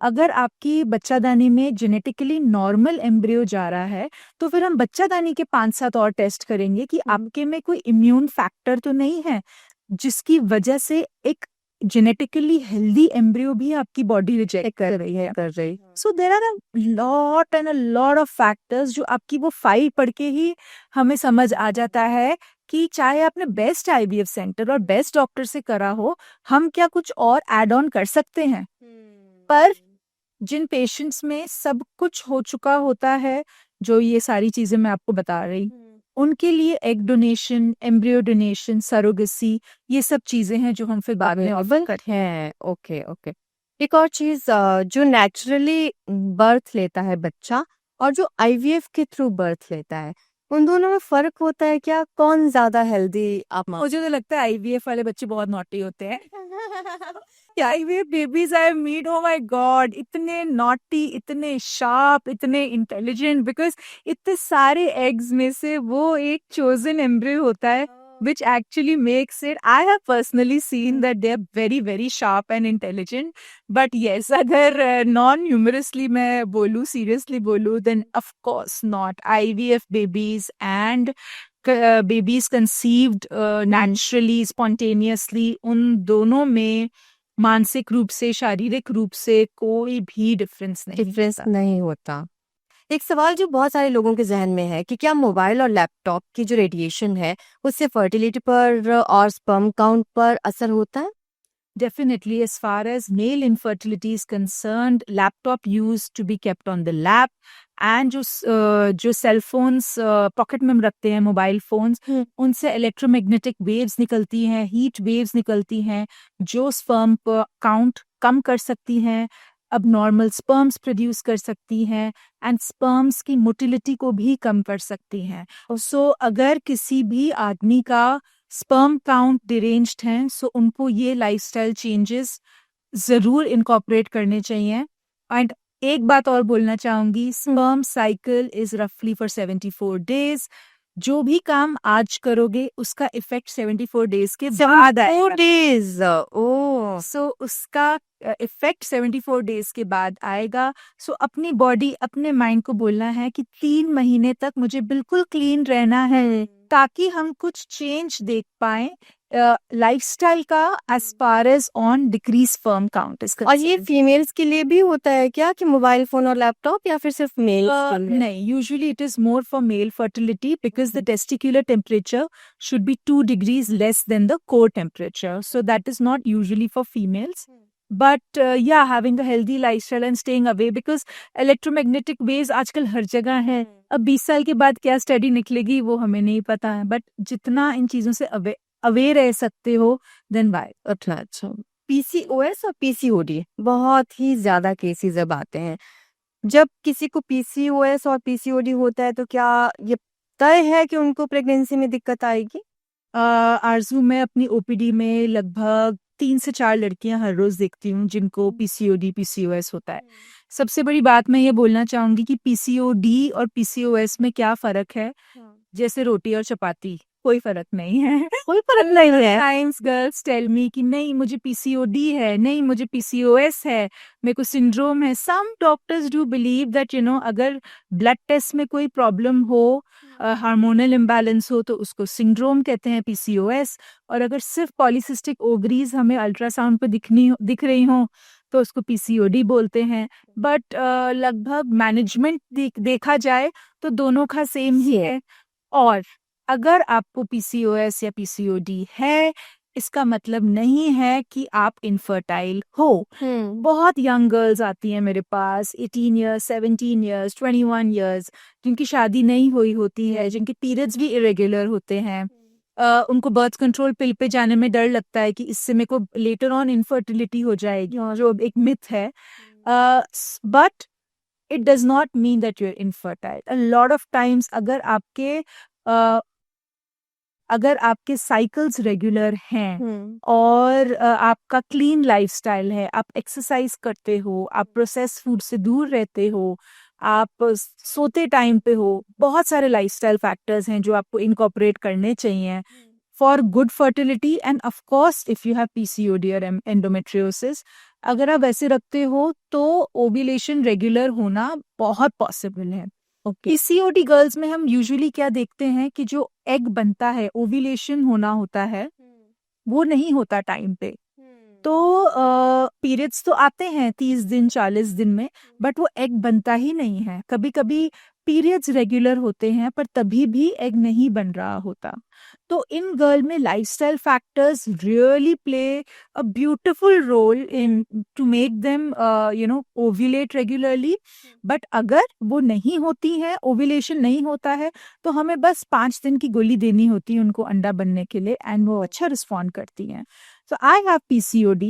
अगर आपकी बच्चादानी में जेनेटिकली नॉर्मल एम्ब्रियो जा रहा है तो फिर हम बच्चादानी के 5-7 और टेस्ट करेंगे कि आपके में कोई इम्यून फैक्टर तो नहीं है जिसकी वजह से एक जेनेटिकली हेल्दी एम्ब्रियो भी आपकी बॉडी रिजेक्ट कर रही है। So there are a lot of factors जो आपकी वो फाइल पढ़ के ही हमें समझ आ जाता है कि चाहे आपने बेस्ट आईवीएफ सेंटर और बेस्ट डॉक्टर से करा हो, हम क्या कुछ और एड ऑन कर सकते हैं। पर जिन पेशेंट्स में सब कुछ हो चुका होता है, जो ये सारी चीजें मैं आपको बता रही, उनके लिए egg donation, embryo donation, surrogacy, ये सब चीजें हैं जो हम फिर बाद में ऑफर करते हैं। Okay okay. एक और चीज, जो नेचुरली बर्थ लेता है बच्चा और जो आईवीएफ के थ्रू बर्थ लेता है, उन दोनों में फर्क होता है क्या? कौन ज्यादा हेल्दी आप मुझे तो लगता है आईवीएफ वाले बच्चे बहुत नॉटी होते हैं। IVF babies I meet, oh my god, इतने नॉटी, इतने शार्प, इतने इंटेलिजेंट, बिकॉज इतने सारे एग्स में से वो एक चोजन एम्ब्रियो होता है which actually makes it, I have personally seen that they are very very sharp and intelligent. But yes, अगर non-humorously मैं बोलूँ, seriously बोलूँ, then of course not. IVF babies and babies conceived naturally, spontaneously, उन दोनों में मानसिक रूप से, शारीरिक रूप से कोई भी डिफरेंस नहीं होता। एक सवाल जो बहुत सारे लोगों के जहन में है कि क्या मोबाइल और लैपटॉप की जो रेडिएशन है उससे फर्टिलिटी पर और स्पर्म काउंट पर असर होता है? Definitely, as far as male infertility is concerned, laptop used to be kept on the lap, and जो सेल फोन्स पॉकेट में हम रखते हैं, मोबाइल फोन्स, उनसे इलेक्ट्रोमैग्नेटिक वेव्स निकलती हैं, हीट वेव्स निकलती हैं, जो स्पर्म काउंट कम कर सकती हैं, अब नॉर्मल स्पर्म्स प्रोड्यूस कर सकती हैं, एंड स्पर्म्स की मोटिलिटी को भी कम कर सकती हैं। सो अगर किसी भी आदमी का स्पर्म काउंट डिरेंज्ड हैं, सो उनको ये लाइफस्टाइल चेंजेस जरूर इनकॉर्पोरेट करने चाहिए। एंड एक बात और बोलना चाहूंगी, स्पर्म साइकिल इज रफली फॉर 74 डेज। जो भी काम आज करोगे उसका इफेक्ट 74 डेज के बाद आएगा। सो उसका इफेक्ट 74 डेज के बाद आएगा। सो अपनी बॉडी, अपने माइंड को बोलना है कि 3 महीने तक मुझे बिल्कुल क्लीन रहना है, ताकि हम कुछ चेंज देख पाए लाइफस्टाइल का as far as on decrease sperm count. और ये फीमेल्स के लिए भी होता है क्या कि मोबाइल फोन और लैपटॉप, या फिर सिर्फ मेल? नहीं, usually it is more for male fertility because the testicular temperature should be 2 degrees less than the core temperature, so that is not usually for females. But yeah, having a healthy lifestyle and staying away, because electromagnetic waves आजकल हर जगह है. अब 20 साल के बाद क्या study निकलेगी वो हमें नहीं पता है, बट जितना इन चीजों से अवे रह सकते हो देन वाई. अच्छा, पीसीओएस और पीसीओडी बहुत ही ज्यादा केसेस अब आते हैं. जब किसी को पीसीओएस और पीसीओडी होता है तो क्या ये तय है कि उनको प्रेगनेंसी में दिक्कत आएगी? आरजू, मैं अपनी ओपीडी में लगभग 3 से 4 लड़कियां हर रोज देखती हूँ जिनको पीसीओडी पीसीओएस होता है. सबसे बड़ी बात मैं ये बोलना चाहूंगी कि पीसीओडी और पीसीओएस में क्या फर्क है. जैसे रोटी और चपाती, कोई फर्क नहीं है. कोई फर्क नहीं है. टाइम्स गर्ल्स टेल मी कि नहीं मुझे पीसीओडी है, नहीं मुझे पीसीओएस है, मेरे को सिंड्रोम है. Some doctors do believe that अगर ब्लड टेस्ट में कोई प्रॉब्लम हो, हार्मोनल इम्बैलेंस हो, तो उसको सिंड्रोम कहते हैं, पीसीओएस. और अगर सिर्फ पॉलीसिस्टिक ओवरीज हमें अल्ट्रासाउंड पे दिख रही हो तो उसको पीसीओडी बोलते हैं. बट लगभग मैनेजमेंट देखा जाए तो दोनों का सेम ही है. और अगर आपको पीसीओएस या पीसीओडी है, इसका मतलब नहीं है कि आप इनफर्टाइल हो. बहुत यंग गर्ल्स आती हैं मेरे पास, 18 years, 17 years, 21 years, जिनकी शादी नहीं हुई होती है, जिनके पीरियड्स भी इरेगुलर होते हैं. उनको बर्थ कंट्रोल पिल पे जाने में डर लगता है कि इससे मेरे को लेटर ऑन इनफर्टिलिटी हो जाएगी, जो एक मिथ है. But it does not mean that you are infertile. A lot of times अगर आपके साइकिल्स रेगुलर हैं और आपका क्लीन लाइफस्टाइल है, आप एक्सरसाइज करते हो, आप प्रोसेस फूड से दूर रहते हो, आप सोते टाइम पे हो, बहुत सारे लाइफस्टाइल फैक्टर्स हैं जो आपको इनकॉर्पोरेट करने चाहिए. For good fertility end of course if you have PCOD और एंडोमेट्रियोसिस, अगर आप वैसे रखते हो तो ओव्यूलेशन रेगुलर होना बहुत पॉसिबल है। ओके। पीसीओडी गर्ल्स में हम यूजुअली क्या देखते हैं कि जो एग बनता है, ओव्यूलेशन होना होता है, वो नहीं होता टाइम पे। तो पीरियड्स तो आते हैं 30 दिन 40 दिन में, बट वो एग बनता ही नहीं है। कभी कभी पीरियड्स रेगुलर होते हैं पर तभी भी एग नहीं बन रहा होता। तो इन गर्ल में lifestyle factors really play a beautiful role in to make them ovulate regularly. But अगर वो नहीं होती है, ओव्यूलेशन नहीं होता है, तो हमें बस 5 दिन की गोली देनी होती है उनको अंडा बनने के लिए, एंड वो अच्छा रिस्पॉन्ड करती हैं। So I have PCOD,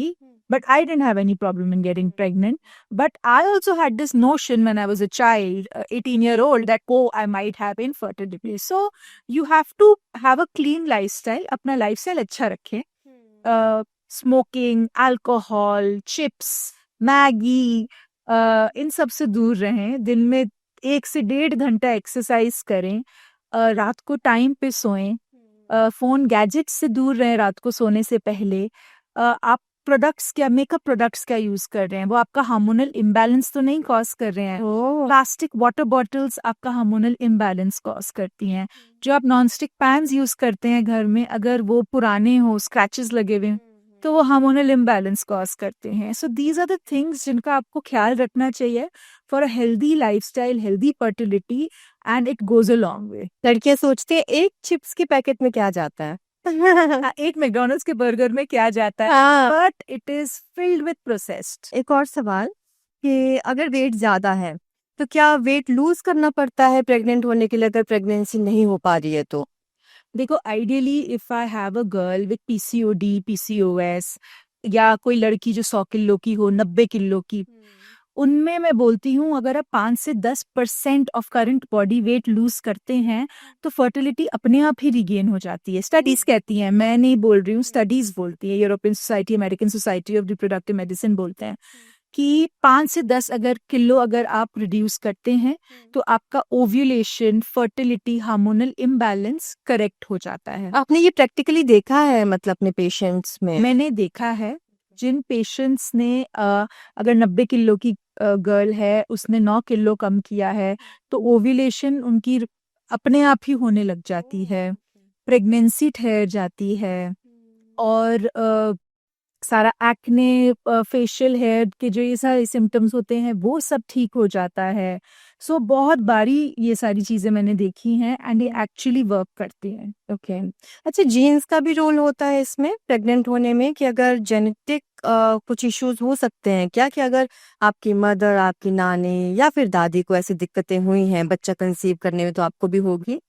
but I didn't have any problem in getting pregnant. But I also had this notion when I was a child, 18-year-old, that I might have infertility. So you have to have a clean lifestyle. अपना lifestyle अच्छा रखें. Smoking, alcohol, chips, Maggie, इन सब से दूर रहें. दिन में 1 से 1.5 घंटा एक्सरसाइज करें. रात को टाइम पे सोएं. फोन गैजेट से दूर रहें रात को सोने से पहले. आप प्रोडक्ट्स क्या, मेकअप प्रोडक्ट्स क्या यूज कर रहे हैं, वो आपका हार्मोनल इम्बैलेंस तो नहीं कॉज कर रहे हैं. प्लास्टिक वाटर बॉटल्स आपका हार्मोनल इम्बैलेंस कॉज करती हैं. जो आप नॉन स्टिक पैन्स यूज करते हैं घर में, अगर वो पुराने हो, स्क्रैचेस लगे हुए, तो वो हार्मोनल इम्बैलेंस कॉज करते हैं. So these are the things जिनका आपको ख्याल रखना चाहिए for a healthy lifestyle, healthy fertility, and it goes a long way. लड़कियां सोचते हैं एक चिप्स के पैकेट में क्या जाता है. एक मैकडॉनल्ड्स के बर्गर में क्या जाता है, हाँ. But it is filled with processed. एक और सवाल कि अगर वेट ज्यादा है तो क्या वेट लूज करना पड़ता है प्रेग्नेंट होने के लिए, अगर प्रेगनेंसी नहीं हो पा रही है तो? देखो, ideally if I have a girl with PCOD, PCOS, या कोई लड़की जो 100 किलो की हो, 90 किलो की, उनमें मैं बोलती हूँ अगर आप 5 से 10% of current body weight lose करते हैं तो फर्टिलिटी अपने आप ही रिगेन हो जाती है. स्टडीज कहती हैं, मैं नहीं बोल रही हूँ, स्टडीज बोलती है. European society, American society of reproductive medicine बोलते हैं कि 5 से 10 किलो अगर आप रिड्यूस करते हैं तो आपका ovulation, fertility, hormonal imbalance correct हो जाता है. आपने ये प्रैक्टिकली देखा है, मतलब अपने पेशेंट्स में? मैंने देखा है. जिन पेशेंट्स ने अगर 90 किलो की गर्ल है, उसने 9 किलो कम किया है, तो ओव्यूलेशन उनकी अपने आप ही होने लग जाती है, प्रेगनेंसी ठहर जाती है, और सारा एक्ने, फेशियल हेयर के जो ये सारे सिम्टम्स होते हैं वो सब ठीक हो जाता है. सो बहुत बारी ये सारी चीजें मैंने देखी हैं, एंड ये एक्चुअली वर्क करती हैं. ओके. अच्छा, जीन्स का भी रोल होता है इसमें प्रेग्नेंट होने में, कि अगर जेनेटिक कुछ इश्यूज हो सकते हैं क्या, कि अगर आपकी मदर, आपकी नानी या फिर दादी को ऐसी दिक्कतें हुई हैं बच्चा कंसीव करने में, तो आपको भी होगी?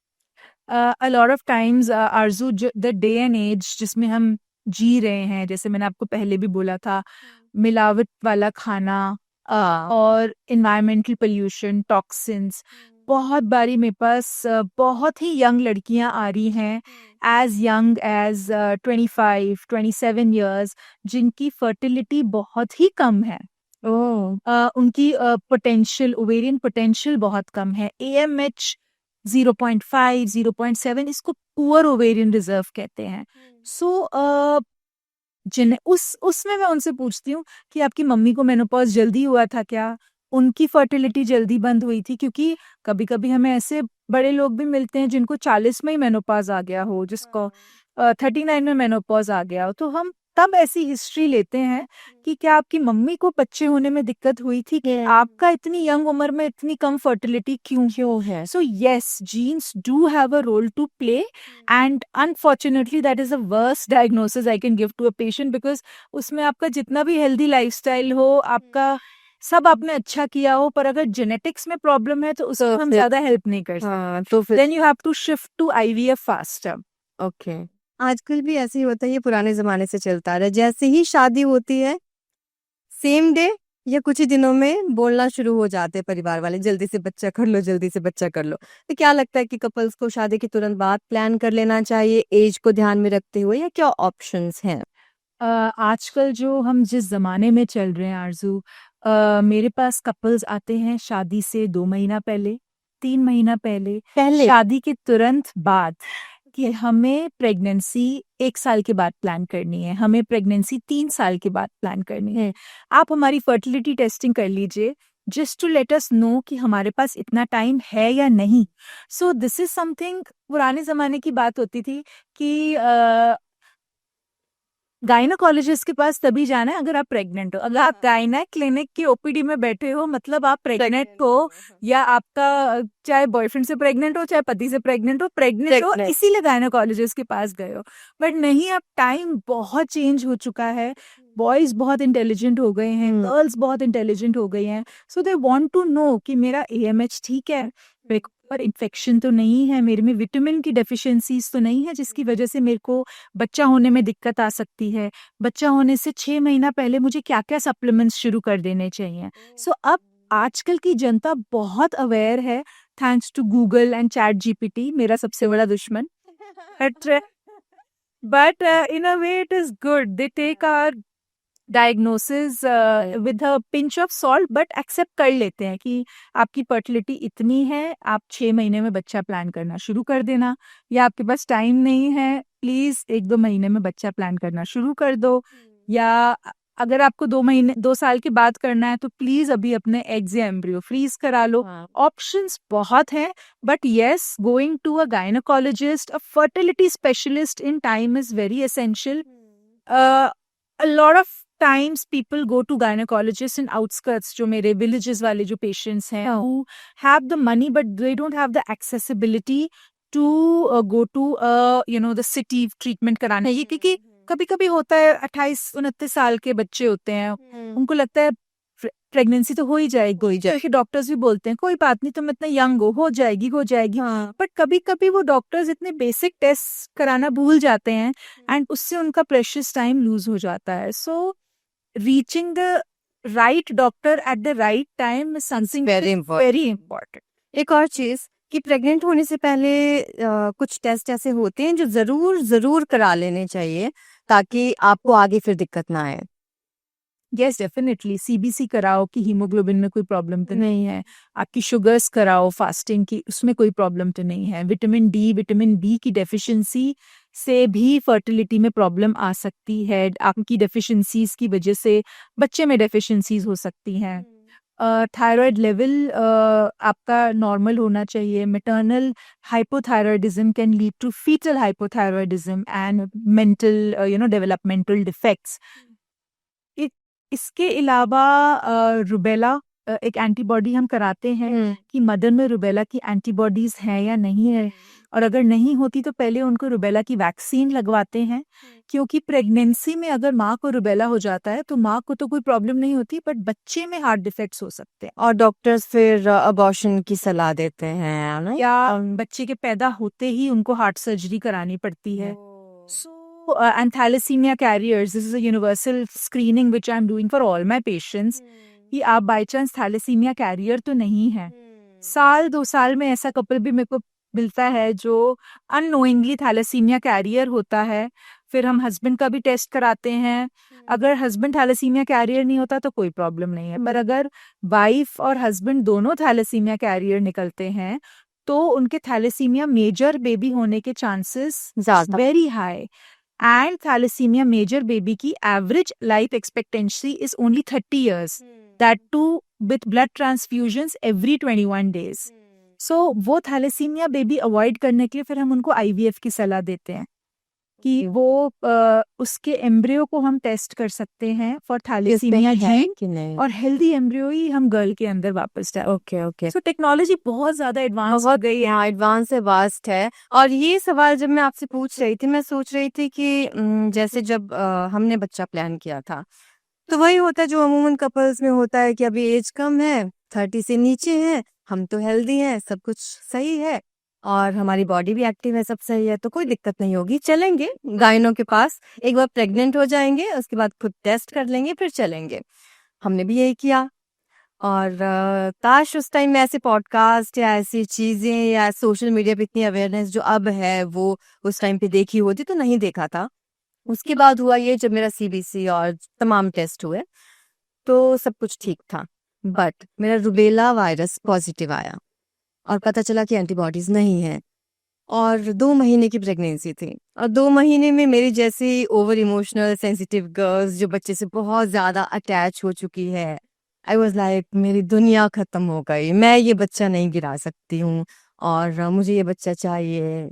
अ lot of times Aarzoo, the day and as जिसमें हम जी रहे हैं, जैसे मैंने आपको पहले भी बोला था, मिलावट वाला खाना और इन्वायरमेंटल पोल्यूशन, टॉक्सिन्स. बहुत बारी मेरे पास बहुत ही यंग लड़कियां आ रही हैं, एज यंग एज 25, 27 ईयर्स, जिनकी फर्टिलिटी बहुत ही कम है. उनकी पोटेंशियल, ओवेरियन पोटेंशियल बहुत कम है. AMH 0.5, 0.7, इसको पुअर ओवेरियन रिजर्व कहते हैं. सो जिन उसमें मैं उनसे पूछती हूँ कि आपकी मम्मी को मेनोपॉज जल्दी हुआ था क्या, उनकी फर्टिलिटी जल्दी बंद हुई थी, क्योंकि कभी कभी हमें ऐसे बड़े लोग भी मिलते हैं जिनको 40 में ही मेनोपॉज आ गया हो, जिसको 39 में मेनोपॉज आ गया हो. तो हम तब ऐसी हिस्ट्री लेते हैं कि क्या आपकी मम्मी को बच्चे होने में दिक्कत हुई थी, कि आपका इतनी यंग उम्र में इतनी कम फर्टिलिटी क्यों है. So yes, genes do have a role to play, and unfortunately that is the worst diagnosis I can give to a patient, because उसमें आपका जितना भी हेल्दी लाइफस्टाइल हो, आपका सब आपने अच्छा किया हो, पर अगर जेनेटिक्स में प्रॉब्लम है तो उसको हम ज्यादा हेल्प नहीं कर सकते. तो फिर then you have to shift to IVF faster. Okay. आजकल भी ऐसे ही होता है, ये पुराने जमाने से चलता आ रहा है. जैसे ही शादी होती है, सेम डे या कुछ ही दिनों में बोलना शुरू हो जाते हैं परिवार वाले, जल्दी से बच्चा कर लो, जल्दी से बच्चा कर लो. तो क्या लगता है कि कपल्स को शादी के तुरंत बाद प्लान कर लेना चाहिए, एज को ध्यान में रखते हुए, या क्या ऑप्शंस हैं? आजकल जो हम जिस जमाने में चल रहे हैं आरजू, मेरे पास कपल्स आते हैं शादी से 2 महीना पहले, 3 महीना पहले, शादी के तुरंत बाद, कि हमें प्रेगनेंसी 1 साल के बाद प्लान करनी है, हमें प्रेगनेंसी 3 साल के बाद प्लान करनी है। आप हमारी फर्टिलिटी टेस्टिंग कर लीजिए just to let us know कि हमारे पास इतना टाइम है या नहीं। सो दिस इज समथिंग, पुराने ज़माने की बात होती थी कि गायनोकोलॉजिस्ट के पास तभी जाना है अगर आप प्रेग्नेंट हो। अगर आप गायना क्लिनिक की ओपीडी में बैठे हो मतलब आप प्रेग्नेंट हो, या आपका चाहे बॉयफ्रेंड से प्रेग्नेंट हो चाहे पति से प्रेग्नेंट हो, इसीलिए गायनोकोलॉजिस्ट के पास गए हो। बट नहीं, अब टाइम बहुत चेंज हो चुका है, बॉयज बहुत इंटेलिजेंट हो गए हैं, गर्ल्स बहुत इंटेलिजेंट हो गई हैं, सो दे वांट टू नो कि मेरा AMH ठीक है, मेरे पर इन्फेक्शन तो नहीं है, मेरे में विटामिन की डेफिशिएंसीज तो नहीं है जिसकी वजह से मेरे को बच्चा होने में दिक्कत आ सकती है। बच्चा होने से 6 महीना पहले मुझे क्या-क्या सप्लीमेंट्स शुरू कर देने चाहिए। सो अब आजकल की जनता बहुत अवेयर है, thanks to Google and ChatGPT, मेरा सबसे बड़ा दुश्मन। But in a way it is good, they take our diagnosis with a pinch of salt, but accept कर लेते हैं कि आपकी फर्टिलिटी इतनी है, आप 6 महीने में बच्चा प्लान करना शुरू कर देना, या आपके पास टाइम नहीं है, प्लीज 1-2 महीने में बच्चा प्लान करना शुरू कर दो, या अगर आपको 2 साल के बाद करना है तो प्लीज अभी अपने एग्स या एम्ब्रियो फ्रीज करा लो। ऑप्शंस बहुत हैं, but yes, going to a gynaecologist, a fertility specialist in time is very essential. A lot of times people go to gynecologists in outskirts, जो मेरे villages वाले जो patients हैं, who have the money but they don't have the accessibility to go to the city treatment कराने। ये क्योंकि कभी कभी होता है 28-29 साल के बच्चे होते हैं, उनको लगता है प्रेगनेंसी तो हो ही जाएगी, डॉक्टर्स भी बोलते हैं कोई बात नहीं, तुम इतना यंग हो जाएगी। बट कभी कभी वो डॉक्टर्स इतने बेसिक टेस्ट कराना भूल जाते हैं एंड उससे उनका प्रेशियस टाइम लूज हो जाता है। So reaching the right doctor at the right time is something very important. एक और चीज कि प्रेग्नेंट होने से पहले कुछ टेस्ट ऐसे होते हैं जो जरूर करा लेने चाहिए ताकि आपको आगे फिर दिक्कत ना आए। यस, डेफिनेटली CBC कराओ कि हीमोग्लोबिन में कोई प्रॉब्लम तो नहीं है, आपकी शुगर्स कराओ फास्टिंग की, उसमें कोई प्रॉब्लम तो नहीं है, विटामिन D विटामिन B की डेफिशिएंसी से भी फर्टिलिटी में प्रॉब्लम आ सकती है, आपकी डेफिशिएंसीज की वजह से बच्चे में डेफिशिएंसीज हो सकती हैं। थायराइड लेवल आपका नॉर्मल होना चाहिए। Maternal hypothyroidism can lead to foetal hypothyroidism and mental developmental defects. इसके अलावा रुबेला एक एंटीबॉडी हम कराते हैं कि मदर में रुबेला की एंटीबॉडीज हैं या नहीं है, और अगर नहीं होती तो पहले उनको रुबेला की वैक्सीन लगवाते हैं, क्योंकि प्रेगनेंसी में अगर माँ को रुबेला हो जाता है तो माँ को तो कोई प्रॉब्लम नहीं होती, बट बच्चे में हार्ट डिफेक्ट्स हो सकते हैं और डॉक्टर्स फिर अबॉर्शन की सलाह देते हैं ना? या बच्चे के पैदा होते ही उनको हार्ट सर्जरी करानी पड़ती है। And thalassemia carriers, this is a universal screening which I'm doing for all my patients, कि आप बाई चांस थैलेसीमिया कैरियर तो नहीं है। 1-2 साल में ऐसा कपल भी मेरे को मिलता है जो अननोइंगली थैलेसीमिया कैरियर होता है, फिर हम हस्बैंड का भी टेस्ट कराते हैं। अगर हस्बैंड थैलेसीमिया कैरियर नहीं होता तो कोई प्रॉब्लम नहीं है, पर अगर वाइफ और हस्बैंड दोनों थैलेसीमिया कैरियर निकलते हैं तो उनके थैलेसीमिया मेजर बेबी होने के chances very high. And thalassemia major baby की average life expectancy is only 30 years. That too with blood transfusions every 21 days. So वो thalassemia baby avoid करने के लिए फिर हम उनको IVF की सलाह देते हैं कि वो उसके एम्ब्रियो को हम टेस्ट कर सकते हैं फॉर थैलेसीमिया जीन, और हेल्दी एम्ब्रियो ही हम गर्ल के अंदर वापस डाल। ओके सो टेक्नोलॉजी बहुत ज्यादा एडवांस हो गई है, एडवांस है, वास्ट है। और ये सवाल जब मैं आपसे पूछ रही थी, मैं सोच रही थी कि जैसे जब हमने बच्चा प्लान किया था तो वही होता है जो अमूमन कपल्स में होता है कि अभी एज कम है, 30 से नीचे है, हम तो हेल्दी हैं, सब कुछ सही है और हमारी बॉडी भी एक्टिव है, सब सही है, तो कोई दिक्कत नहीं होगी, चलेंगे गायनों के पास, एक बार प्रेग्नेंट हो जाएंगे, उसके बाद खुद टेस्ट कर लेंगे, फिर चलेंगे। हमने भी यही किया। और काश उस टाइम में ऐसे पॉडकास्ट या ऐसी चीजें या सोशल मीडिया पे इतनी अवेयरनेस जो अब है वो उस टाइम पे देखी होती, तो नहीं देखा था। उसके बाद हुआ ये, जब मेरा CBC और तमाम टेस्ट हुए तो सब कुछ ठीक था, बट मेरा रुबेला वायरस पॉजिटिव आया और पता चला कि एंटीबॉडीज नहीं है। और 2 महीने की प्रेगनेंसी थी और 2 महीने में मेरी जैसी ओवर इमोशनल सेंसिटिव गर्ल्स जो बच्चे से बहुत ज़्यादा अटैच हो चुकी है, आई वाज़ लाइक मेरी दुनिया ख़त्म हो गई, मैं ये बच्चा नहीं गिरा सकती हूँ और मुझे ये बच्चा चाहिए।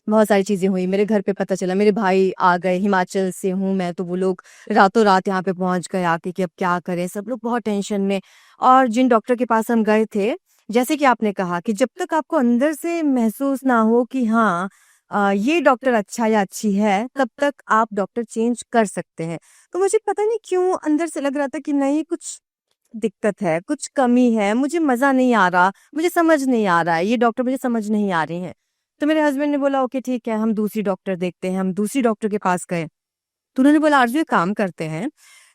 बहुत सारी चीज़ें हुई, मेरे घर पे पता चला, मेरे भाई आ गए, हिमाचल से हूँ मैं, तो वो लोग रातों रात यहाँ पे पहुँच गए आके कि अब क्या करें, सब लोग बहुत टेंशन में। और जिन डॉक्टर के पास हम गए थे, जैसे कि आपने कहा कि जब तक आपको अंदर से महसूस ना हो कि हाँ ये डॉक्टर अच्छा या अच्छी है, तब तक आप डॉक्टर चेंज कर सकते हैं। तो मुझे पता नहीं क्यों अंदर से लग रहा था कि नहीं, कुछ दिक्कत है, कुछ कमी है, मुझे मज़ा नहीं आ रहा, मुझे समझ नहीं आ रहा है, ये डॉक्टर मुझे समझ नहीं आ रही हैं। तो मेरे हस्बैंड ने बोला ओके ठीक है, हम दूसरी डॉक्टर देखते हैं, हम दूसरी डॉक्टर के पास गए। तो उन्होंने बोला आरज़ू एक काम करते हैं,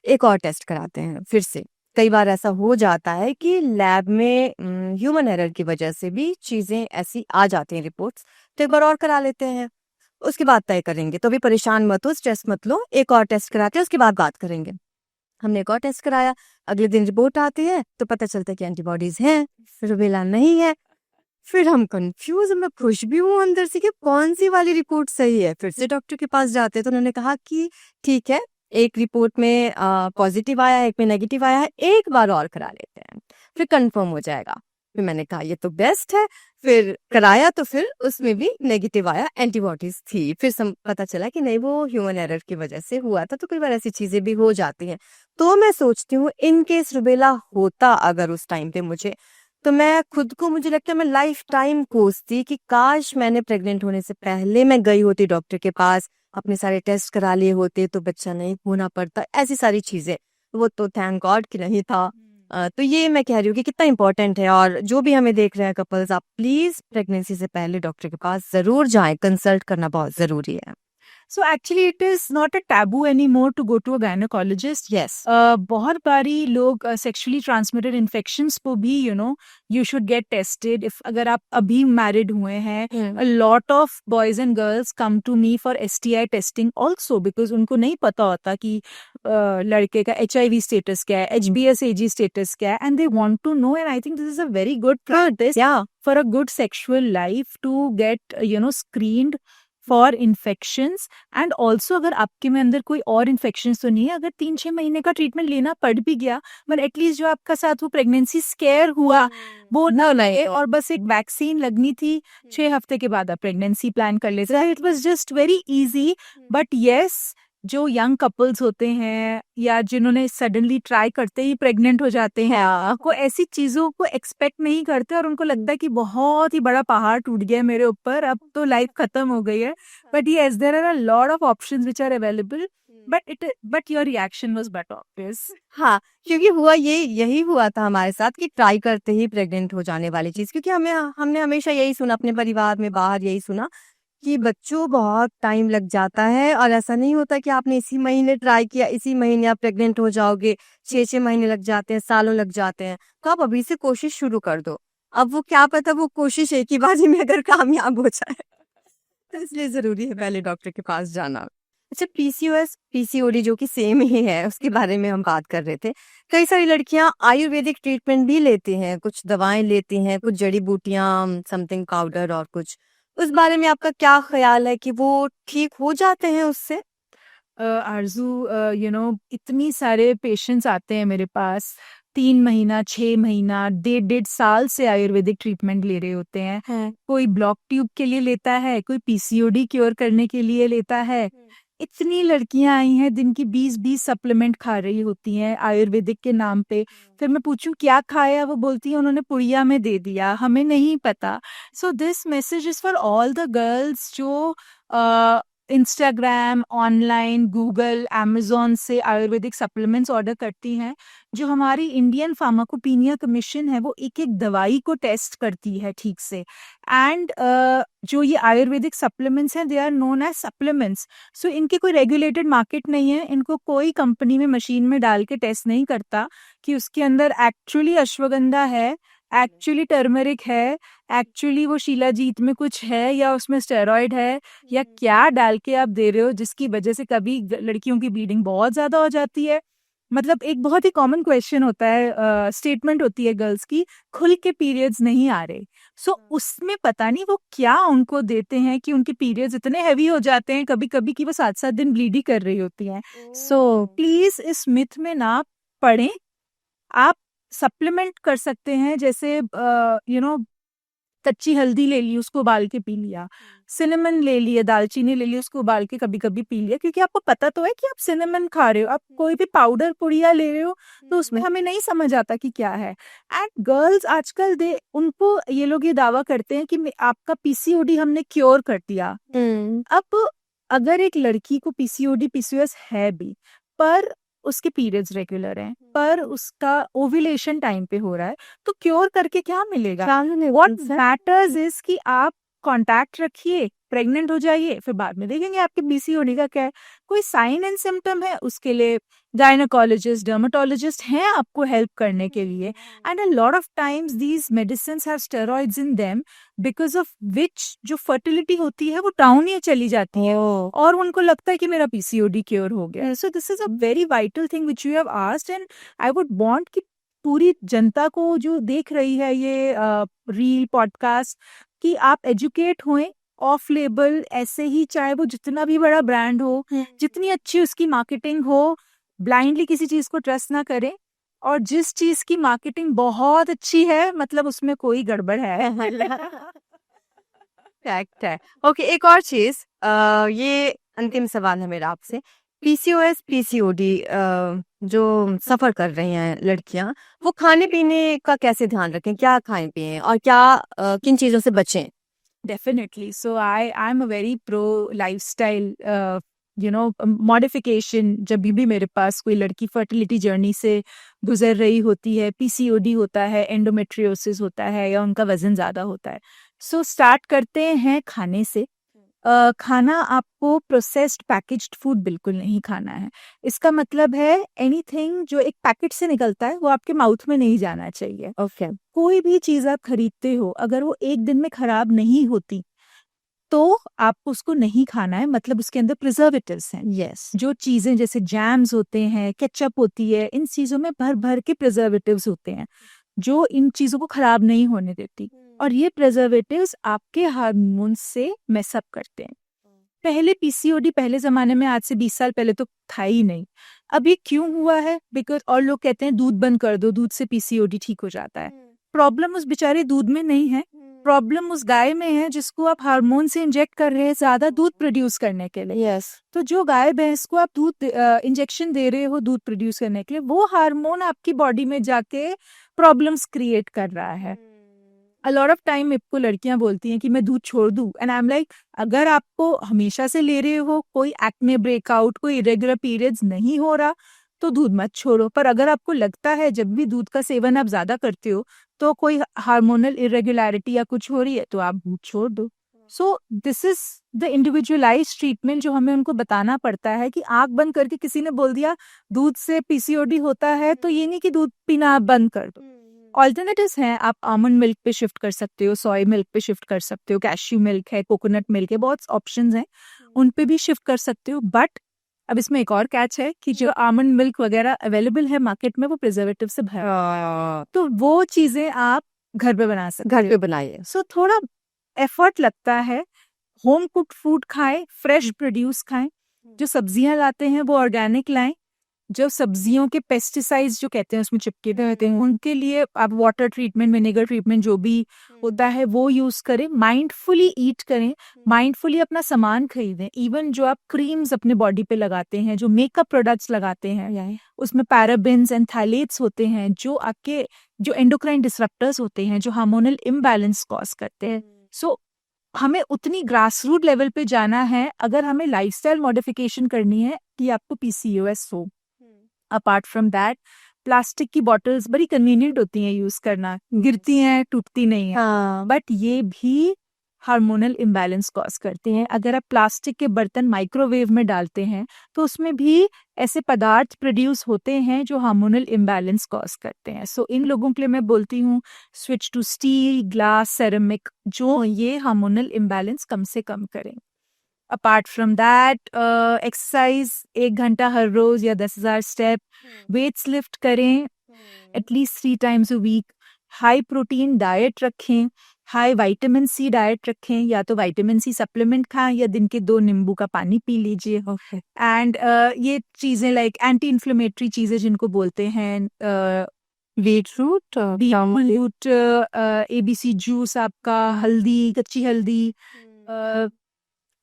एक और टेस्ट कराते हैं फिर से। कई बार ऐसा हो जाता है कि लैब में ह्यूमन एरर की वजह से भी चीज़ें ऐसी आ जाती हैं रिपोर्ट्स, तो एक बार और करा लेते हैं, उसके बाद तय करेंगे। तो अभी परेशान मत हो, स्ट्रेस मत लो, एक और टेस्ट कराते हैं, उसके बाद बात करेंगे। हमने एक और टेस्ट कराया, अगले दिन रिपोर्ट आती है तो पता चलता है कि एंटीबॉडीज़ हैं, रूबेला नहीं है। फिर हम कंफ्यूज, मैं खुश भी हूँ अंदर से कि कौन सी वाली रिपोर्ट सही है। फिर से डॉक्टर के पास जाते हैं तो उन्होंने कहा कि ठीक है, एक रिपोर्ट में पॉजिटिव आया है, एक में नेगेटिव आया है, एक बार और करा लेते हैं, फिर कंफर्म हो जाएगा। फिर मैंने कहा ये तो बेस्ट है, फिर कराया तो फिर उसमें भी नेगेटिव आया, एंटीबॉडीज थी। फिर पता चला कि नहीं, वो ह्यूमन एरर की वजह से हुआ था। तो कई बार ऐसी चीजें भी हो जाती हैं। तो मैं सोचती हूँ इन केस रुबेला होता अगर उस टाइम पे मुझे, तो मैं खुद को, मुझे लगता है मैं लाइफ टाइम कोसती कि काश मैंने प्रेग्नेंट होने से पहले मैं गई होती डॉक्टर के पास, अपने सारे टेस्ट करा लिए होते तो बच्चा नहीं होना पड़ता, ऐसी सारी चीजें। वो तो थैंक गॉड कि नहीं था। तो ये मैं कह रही हूँ कि कितना इम्पोर्टेंट है, और जो भी हमें देख रहे हैं कपल्स, आप प्लीज प्रेगनेंसी से पहले डॉक्टर के पास जरूर जाएं, कंसल्ट करना बहुत जरूरी है। So actually it is not a taboo anymore to go to a gynecologist. Yes. बहुत बारी लोग sexually transmitted infections को भी you should get tested. if अगर आप अभी married हुए हैं, a lot of boys and girls come to me for STI testing also because उनको नहीं पता होता कि लड़के का HIV status क्या है, HBsAg status क्या है, and they want to know, and I think this is a very good practice for a good sexual life to get screened for infections. And also अगर आपके में अंदर कोई और इन्फेक्शन तो नहीं है, अगर 3-6 महीने का ट्रीटमेंट लेना पड़ भी गया, बट एटलीस्ट जो आपका साथ वो प्रेगनेंसी स्केयर हुआ वो ना लगे, और बस एक वैक्सीन लगनी थी, 6 हफ्ते के बाद आप प्रेगनेंसी प्लान कर लेते। It was just very easy. But yes, जो यंग कपल्स होते हैं या जिन्होंने सडनली ट्राई करते ही प्रेग्नेंट हो जाते हैं, वो ऐसी चीजों को एक्सपेक्ट नहीं करते और उनको लगता है कि बहुत ही बड़ा पहाड़ टूट गया मेरे ऊपर, अब तो लाइफ खत्म हो गई है। But yes, there are a lot of options which are available, but your reaction was but obvious. हाँ, क्योंकि हुआ यही हुआ था हमारे साथ कि ट्राई करते ही प्रेग्नेंट हो जाने वाली चीज, क्योंकि हमने हमेशा यही सुना, अपने परिवार में बाहर यही सुना कि बच्चों बहुत टाइम लग जाता है, और ऐसा नहीं होता कि आपने इसी महीने ट्राई किया, इसी महीने आप प्रेग्नेंट हो जाओगे। 6-6 महीने लग जाते हैं, सालों लग जाते हैं। तो आप अभी से कोशिश शुरू कर दो। अब वो क्या पता वो कोशिश एक ही बाजी में अगर कामयाब हो जाए। तो इसलिए जरूरी है पहले डॉक्टर के पास जाना। अच्छा, पीसीओएस पीसीओडी जो कि सेम ही है, उसके बारे में हम बात कर रहे थे। कई सारी लड़कियां आयुर्वेदिक ट्रीटमेंट भी लेती हैं, कुछ दवाएं लेती हैं, कुछ जड़ी बूटियां, समथिंग पाउडर और कुछ। उस बारे में आपका क्या ख्याल है कि वो ठीक हो जाते हैं उससे? आरजू, इतनी सारे पेशेंट्स आते हैं मेरे पास, 3 महीना, 6 महीना, 1.5 साल से आयुर्वेदिक ट्रीटमेंट ले रहे होते हैं। कोई ब्लॉक ट्यूब के लिए लेता है, कोई पीसीओडी क्योर करने के लिए लेता है। इतनी लड़कियां आई हैं दिन की 20-20 सप्लीमेंट खा रही होती हैं आयुर्वेदिक के नाम पे। फिर मैं पूछूं क्या खाया, वो बोलती है उन्होंने पुड़िया में दे दिया, हमें नहीं पता। So this message is for all the girls जो इंस्टाग्राम, ऑनलाइन, गूगल, अमेजोन से आयुर्वेदिक सप्लीमेंट्स ऑर्डर करती हैं। जो हमारी इंडियन फार्माकोपीनिया कमीशन है वो एक एक दवाई को टेस्ट करती है ठीक से। एंड जो ये आयुर्वेदिक सप्लीमेंट्स हैं, they are known as supplements. So इनकी कोई रेगुलेटेड मार्केट नहीं है, इनको कोई कंपनी में मशीन में डाल के टेस्ट नहीं करता कि उसके अंदर एक्चुअली अश्वगंधा है, एक्चुअली टर्मरिक है, एक्चुअली वो शिलाजीत में कुछ है, या उसमें स्टेरॉइड है, या क्या डाल के आप दे रहे हो जिसकी वजह से कभी लड़कियों की ब्लीडिंग बहुत ज्यादा हो जाती है, मतलब एक बहुत ही कॉमन क्वेश्चन होता है, स्टेटमेंट होती है गर्ल्स की, खुल के पीरियड्स नहीं आ रहे। सो उसमें पता नहीं वो क्या उनको देते हैं कि उनके पीरियड्स इतने हैवी हो जाते हैं कभी कभी कि वो 7-7 दिन ब्लीड ही कर रही होती हैं। सो प्लीज इस मिथ में ना पड़ें। आप सप्लीमेंट कर सकते हैं, जैसे कच्ची हल्दी ले ली, उसको उबाल के पी लिया, सिनेमन ले लिए, दालचीनी ले ली, उसको उबाल के कभी कभी पी लिया, क्योंकि आपको पता तो है कि आप सिनेमन खा रहे हो। आप कोई भी पाउडर पुड़िया ले रहे हो तो उसमें हमें नहीं समझ आता कि क्या है। एंड गर्ल्स आजकल दे उनको ये लोग ये दावा करते हैं कि आपका पीसीओडी हमने क्योर कर दिया। अब अगर एक लड़की को पीसीओडी पीसीओएस है भी, पर उसके पीरियड्स रेगुलर हैं, पर उसका ओव्यूलेशन टाइम पे हो रहा है, तो क्योर करके क्या मिलेगा? व्हाट मैटर्स इज कि आप कांटेक्ट रखिए, प्रेग्नेंट हो जाइए, फिर बाद में देखेंगे आपके पीसीओडी का क्या है। कोई साइन एंड सिम्टम है, उसके लिए गायनेकोलॉजिस्ट, डर्मेटोलॉजिस्ट हैं आपको हेल्प करने के लिए। And a lot of times these medicines have steroids in them, because of which जो फर्टिलिटी होती है वो डाउन ही चली जाती है, और उनको लगता है कि मेरा पीसीओडी क्योर हो गया। So this is a very vital thing which you have asked, and I would want कि पूरी जनता को जो देख रही है ये रील पॉडकास्ट, कि आप एजुकेट हों ऑफ लेबल, ऐसे ही चाहे वो जितना भी बड़ा ब्रांड हो, जितनी अच्छी उसकी मार्केटिंग हो, ब्लाइंडली किसी चीज को ट्रस्ट ना करें। और जिस चीज की मार्केटिंग बहुत अच्छी है, मतलब उसमें कोई गड़बड़ है। फैक्ट है। ओके, एक और चीज, ये अंतिम सवाल है मेरा आपसे। पीसीओएस पीसीओडी जो सफर कर रही हैं लड़कियां, वो खाने पीने का कैसे ध्यान रखें? क्या खाएं पिएं और क्या किन चीजों से बचें? Definitely. So I'm a very pro lifestyle, modification. जब भी मेरे पास कोई लड़की फर्टिलिटी जर्नी से गुजर रही होती है, पीसीओडी होता है, एंडोमेट्रियोसिस होता है, या उनका वजन ज्यादा होता है, सो स्टार्ट करते हैं खाने से। खाना आपको प्रोसेस्ड पैकेज्ड फूड बिल्कुल नहीं खाना है। इसका मतलब है एनीथिंग जो एक पैकेट से निकलता है वो आपके माउथ में नहीं जाना चाहिए। ओके। कोई भी चीज आप खरीदते हो, अगर वो एक दिन में खराब नहीं होती तो आपको उसको नहीं खाना है, मतलब उसके अंदर प्रिजर्वेटिव्स हैं। यस। जो चीजें जैसे जैम्स होते हैं, केचप होती है, इन चीजों में भर भर के प्रिजर्वेटिव्स होते हैं जो इन चीजों को खराब नहीं होने देती, और ये प्रिजर्वेटिव्स आपके हार्मोन से मैसअप करते हैं। पहले पीसीओडी पहले जमाने में, आज से 20 साल पहले तो था ही नहीं। अब ये क्यों हुआ है? बिकॉज और लोग कहते हैं दूध बंद कर दो, दूध से पीसीओडी ठीक हो जाता है। प्रॉब्लम उस बेचारे दूध में नहीं है, प्रॉब्लम उस गाय में है जिसको आप हार्मोन से इंजेक्ट कर रहे हैं ज्यादा दूध प्रोड्यूस करने के लिए। यस। तो जो गाय भैंस को आप दूध इंजेक्शन दे रहे हो दूध प्रोड्यूस करने के लिए, वो हार्मोन आपकी बॉडी में जाके प्रॉब्लम्स क्रिएट कर रहा है। अ लॉट ऑफ टाइम मेरे को लड़कियां बोलती हैं कि मैं दूध छोड़ दूं, एंड आई एम लाइक, अगर आपको हमेशा से ले रहे हो, कोई एक्ने ब्रेकआउट, कोई इरेगुलर पीरियड्स नहीं हो रहा, तो दूध मत छोड़ो। पर अगर आपको लगता है जब भी दूध का सेवन आप ज्यादा करते हो तो कोई हार्मोनल इरेगुलरिटी या कुछ हो रही है, तो आप दूध छोड़ दो। So this is the individualise treatment जो हमें उनको बताना पड़ता है। कि आंख बंद करके किसी ने बोल दिया दूध से पीसीओडी होता है, तो ये नहीं कि दूध पीना आप बंद कर दो। ऑल्टरनेटिव्स हैं, आप आमंड मिल्क पे शिफ्ट कर सकते हो, सोय मिल्क पे शिफ्ट कर सकते हो, कैश्यू मिल्क है, कोकोनट मिल्क है, बहुत ऑप्शंस हैं, उन पे भी शिफ्ट कर सकते हो। बट अब इसमें एक और कैच है कि जो आमंड मिल्क वगैरह अवेलेबल है मार्केट में, वो प्रिजर्वेटिव से भरा, तो वो चीजें आप घर पे बना सकते घर पे बनाइए। सो थोड़ा एफर्ट लगता है। होम कुक्ड फूड खाएं, फ्रेश प्रोड्यूस खाएं, जो सब्जियां लाते हैं वो ऑर्गेनिक लाएं। जो सब्जियों के पेस्टिसाइड्स जो कहते हैं उसमें चिपके हुए रहते हैं, उनके लिए आप वाटर ट्रीटमेंट, विनेगर ट्रीटमेंट जो भी होता है वो यूज करें। माइंडफुली ईट करें, माइंडफुली अपना सामान खरीदें। इवन जो आप क्रीम्स अपने बॉडी पे लगाते हैं, जो मेकअप प्रोडक्ट्स लगाते हैं, उसमें पैराबेन्स एंड थैलेट्स होते हैं जो आपके जो एंडोक्राइन डिसरप्टर्स होते हैं, जो हार्मोनल इम्बैलेंस कॉज करते हैं। सो हमें उतनी ग्रास रूट लेवल पे जाना है अगर हमें लाइफस्टाइल मॉडिफिकेशन करनी है कि आपको पीसीओएस हो। अपार्ट फ्रॉम दैट, प्लास्टिक की बॉटल्स बड़ी कन्वीनियंट होती हैं यूज करना, गिरती हैं, टूटती नहीं है, बट ये भी हार्मोनल इम्बैलेंस कॉज करते हैं। अगर आप प्लास्टिक के बर्तन माइक्रोवेव में डालते हैं तो उसमें भी ऐसे पदार्थ प्रोड्यूस होते हैं जो हार्मोनल इम्बैलेंस कॉज करते हैं। सो इन लोगों के लिए मैं बोलती हूँ switch to steel, glass, ceramic, जो ये हार्मोनल इम्बैलेंस कम से कम करें। अपार्ट फ्रॉम दैट एक्सरसाइज 1 घंटा हर रोज या 10,000 स्टेप, वेट्स लिफ्ट करें at least 3 times a week, high protein diet रखें, हाई विटामिन सी डाइट रखें, या तो विटामिन सी सप्लीमेंट खाएं या दिन के 2 नींबू का पानी पी लीजिए। एंड ये चीजें लाइक एंटी इन्फ्लेमेटरी चीजें जिनको बोलते हैं, बीटरूट बीटरूट, एबीसी जूस, आपका हल्दी, कच्ची हल्दी,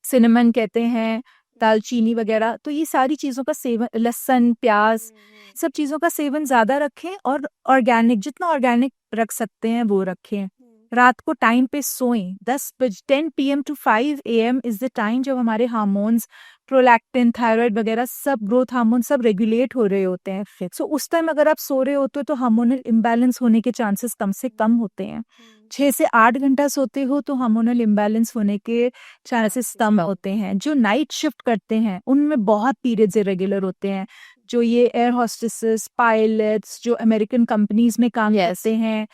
सिनेमन कहते हैं, दालचीनी वगैरह, तो ये सारी चीज़ों का सेवन, लहसुन, प्याज, सब चीज़ों का सेवन ज़्यादा रखें और ऑर्गेनिक, जितना ऑर्गेनिक रख सकते हैं वो रखें। रात को टाइम पे सोएं, 10 PM to 5 AM is the time जब हमारे हार्मोन्स, प्रोलैक्टिन, थायराइड वगैरह सब ग्रोथ हार्मोन सब रेगुलेट हो रहे होते हैं। सो उस टाइम अगर आप सो रहे होते हो तो हार्मोनल इम्बैलेंस होने के चांसेस कम से कम होते हैं। 6 से 8 घंटा सोते हो तो हार्मोनल इम्बैलेंस होने के चांसेस कम होते हैं। जो नाइट शिफ्ट करते हैं उनमें बहुत पीरियड्स इरेगुलर होते हैं। जो ये एयर होस्टेसेस, पायलट्स, जो अमेरिकन कंपनीज में काम करते हैं,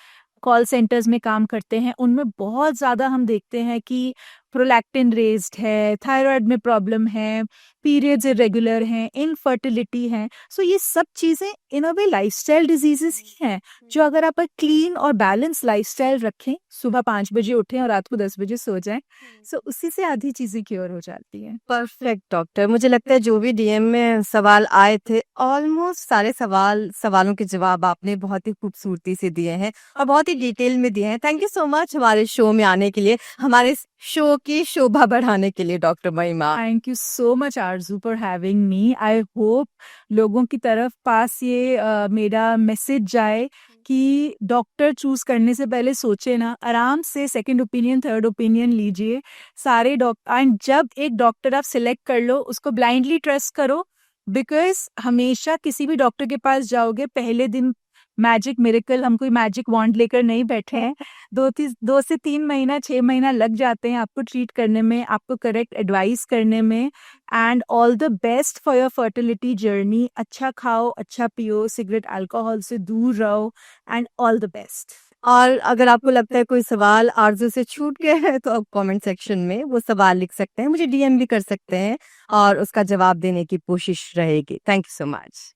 कॉल सेंटर्स में काम करते हैं, उनमें बहुत ज़्यादा हम देखते हैं कि प्रोलैक्टिन रेज्ड है, थायराइड में प्रॉब्लम है, पीरियड्स इरेगुलर हैं, इनफर्टिलिटी है। सो ये सब चीज़ें इन अ वे लाइफस्टाइल डिजीजेस ही हैं, जो अगर आप क्लीन और बैलेंस लाइफस्टाइल रखें, सुबह 5 बजे उठें और रात को 10 बजे सो जाएं, सो उसी से आधी चीज़ें क्योर हो जाती हैं। Perfect doctor. मुझे लगता है जो भी डीएम में सवाल आए थे, ऑलमोस्ट सारे सवालों के जवाब आपने बहुत ही खूबसूरती से दिए हैं और बहुत ही डिटेल में दिए हैं। थैंक यू सो मच हमारे शो में आने के लिए, हमारे शो की शोभा बढ़ाने के लिए डॉक्टर महिमा। Thank you so much Aarzoo for having me. I hope लोगों की तरफ पास ये मेरा मैसेज जाए कि डॉक्टर चूज करने से पहले सोचे ना, आराम से सेकंड ओपिनियन, थर्ड ओपिनियन लीजिए। सारे डॉक्टर, एंड जब एक डॉक्टर आप सिलेक्ट कर लो उसको ब्लाइंडली ट्रस्ट करो, बिकॉज हमेशा किसी भी डॉक्टर के पास जाओगे पहले दिन मैजिक मिरेकल, हम कोई मैजिक वॉन्ड लेकर नहीं बैठे हैं। 2 से 3 महीना, 6 महीना लग जाते हैं आपको ट्रीट करने में, आपको करेक्ट एडवाइस करने में। And all the best for your fertility journey. अच्छा खाओ, अच्छा पियो, सिगरेट, अल्कोहल से दूर रहो, एंड ऑल द बेस्ट। और अगर आपको लगता है कोई सवाल आरजू से छूट गया है तो आप कमेंट सेक्शन में वो सवाल लिख सकते हैं, मुझे डीएम भी कर सकते हैं और उसका जवाब देने की कोशिश रहेगी। Thank you so much.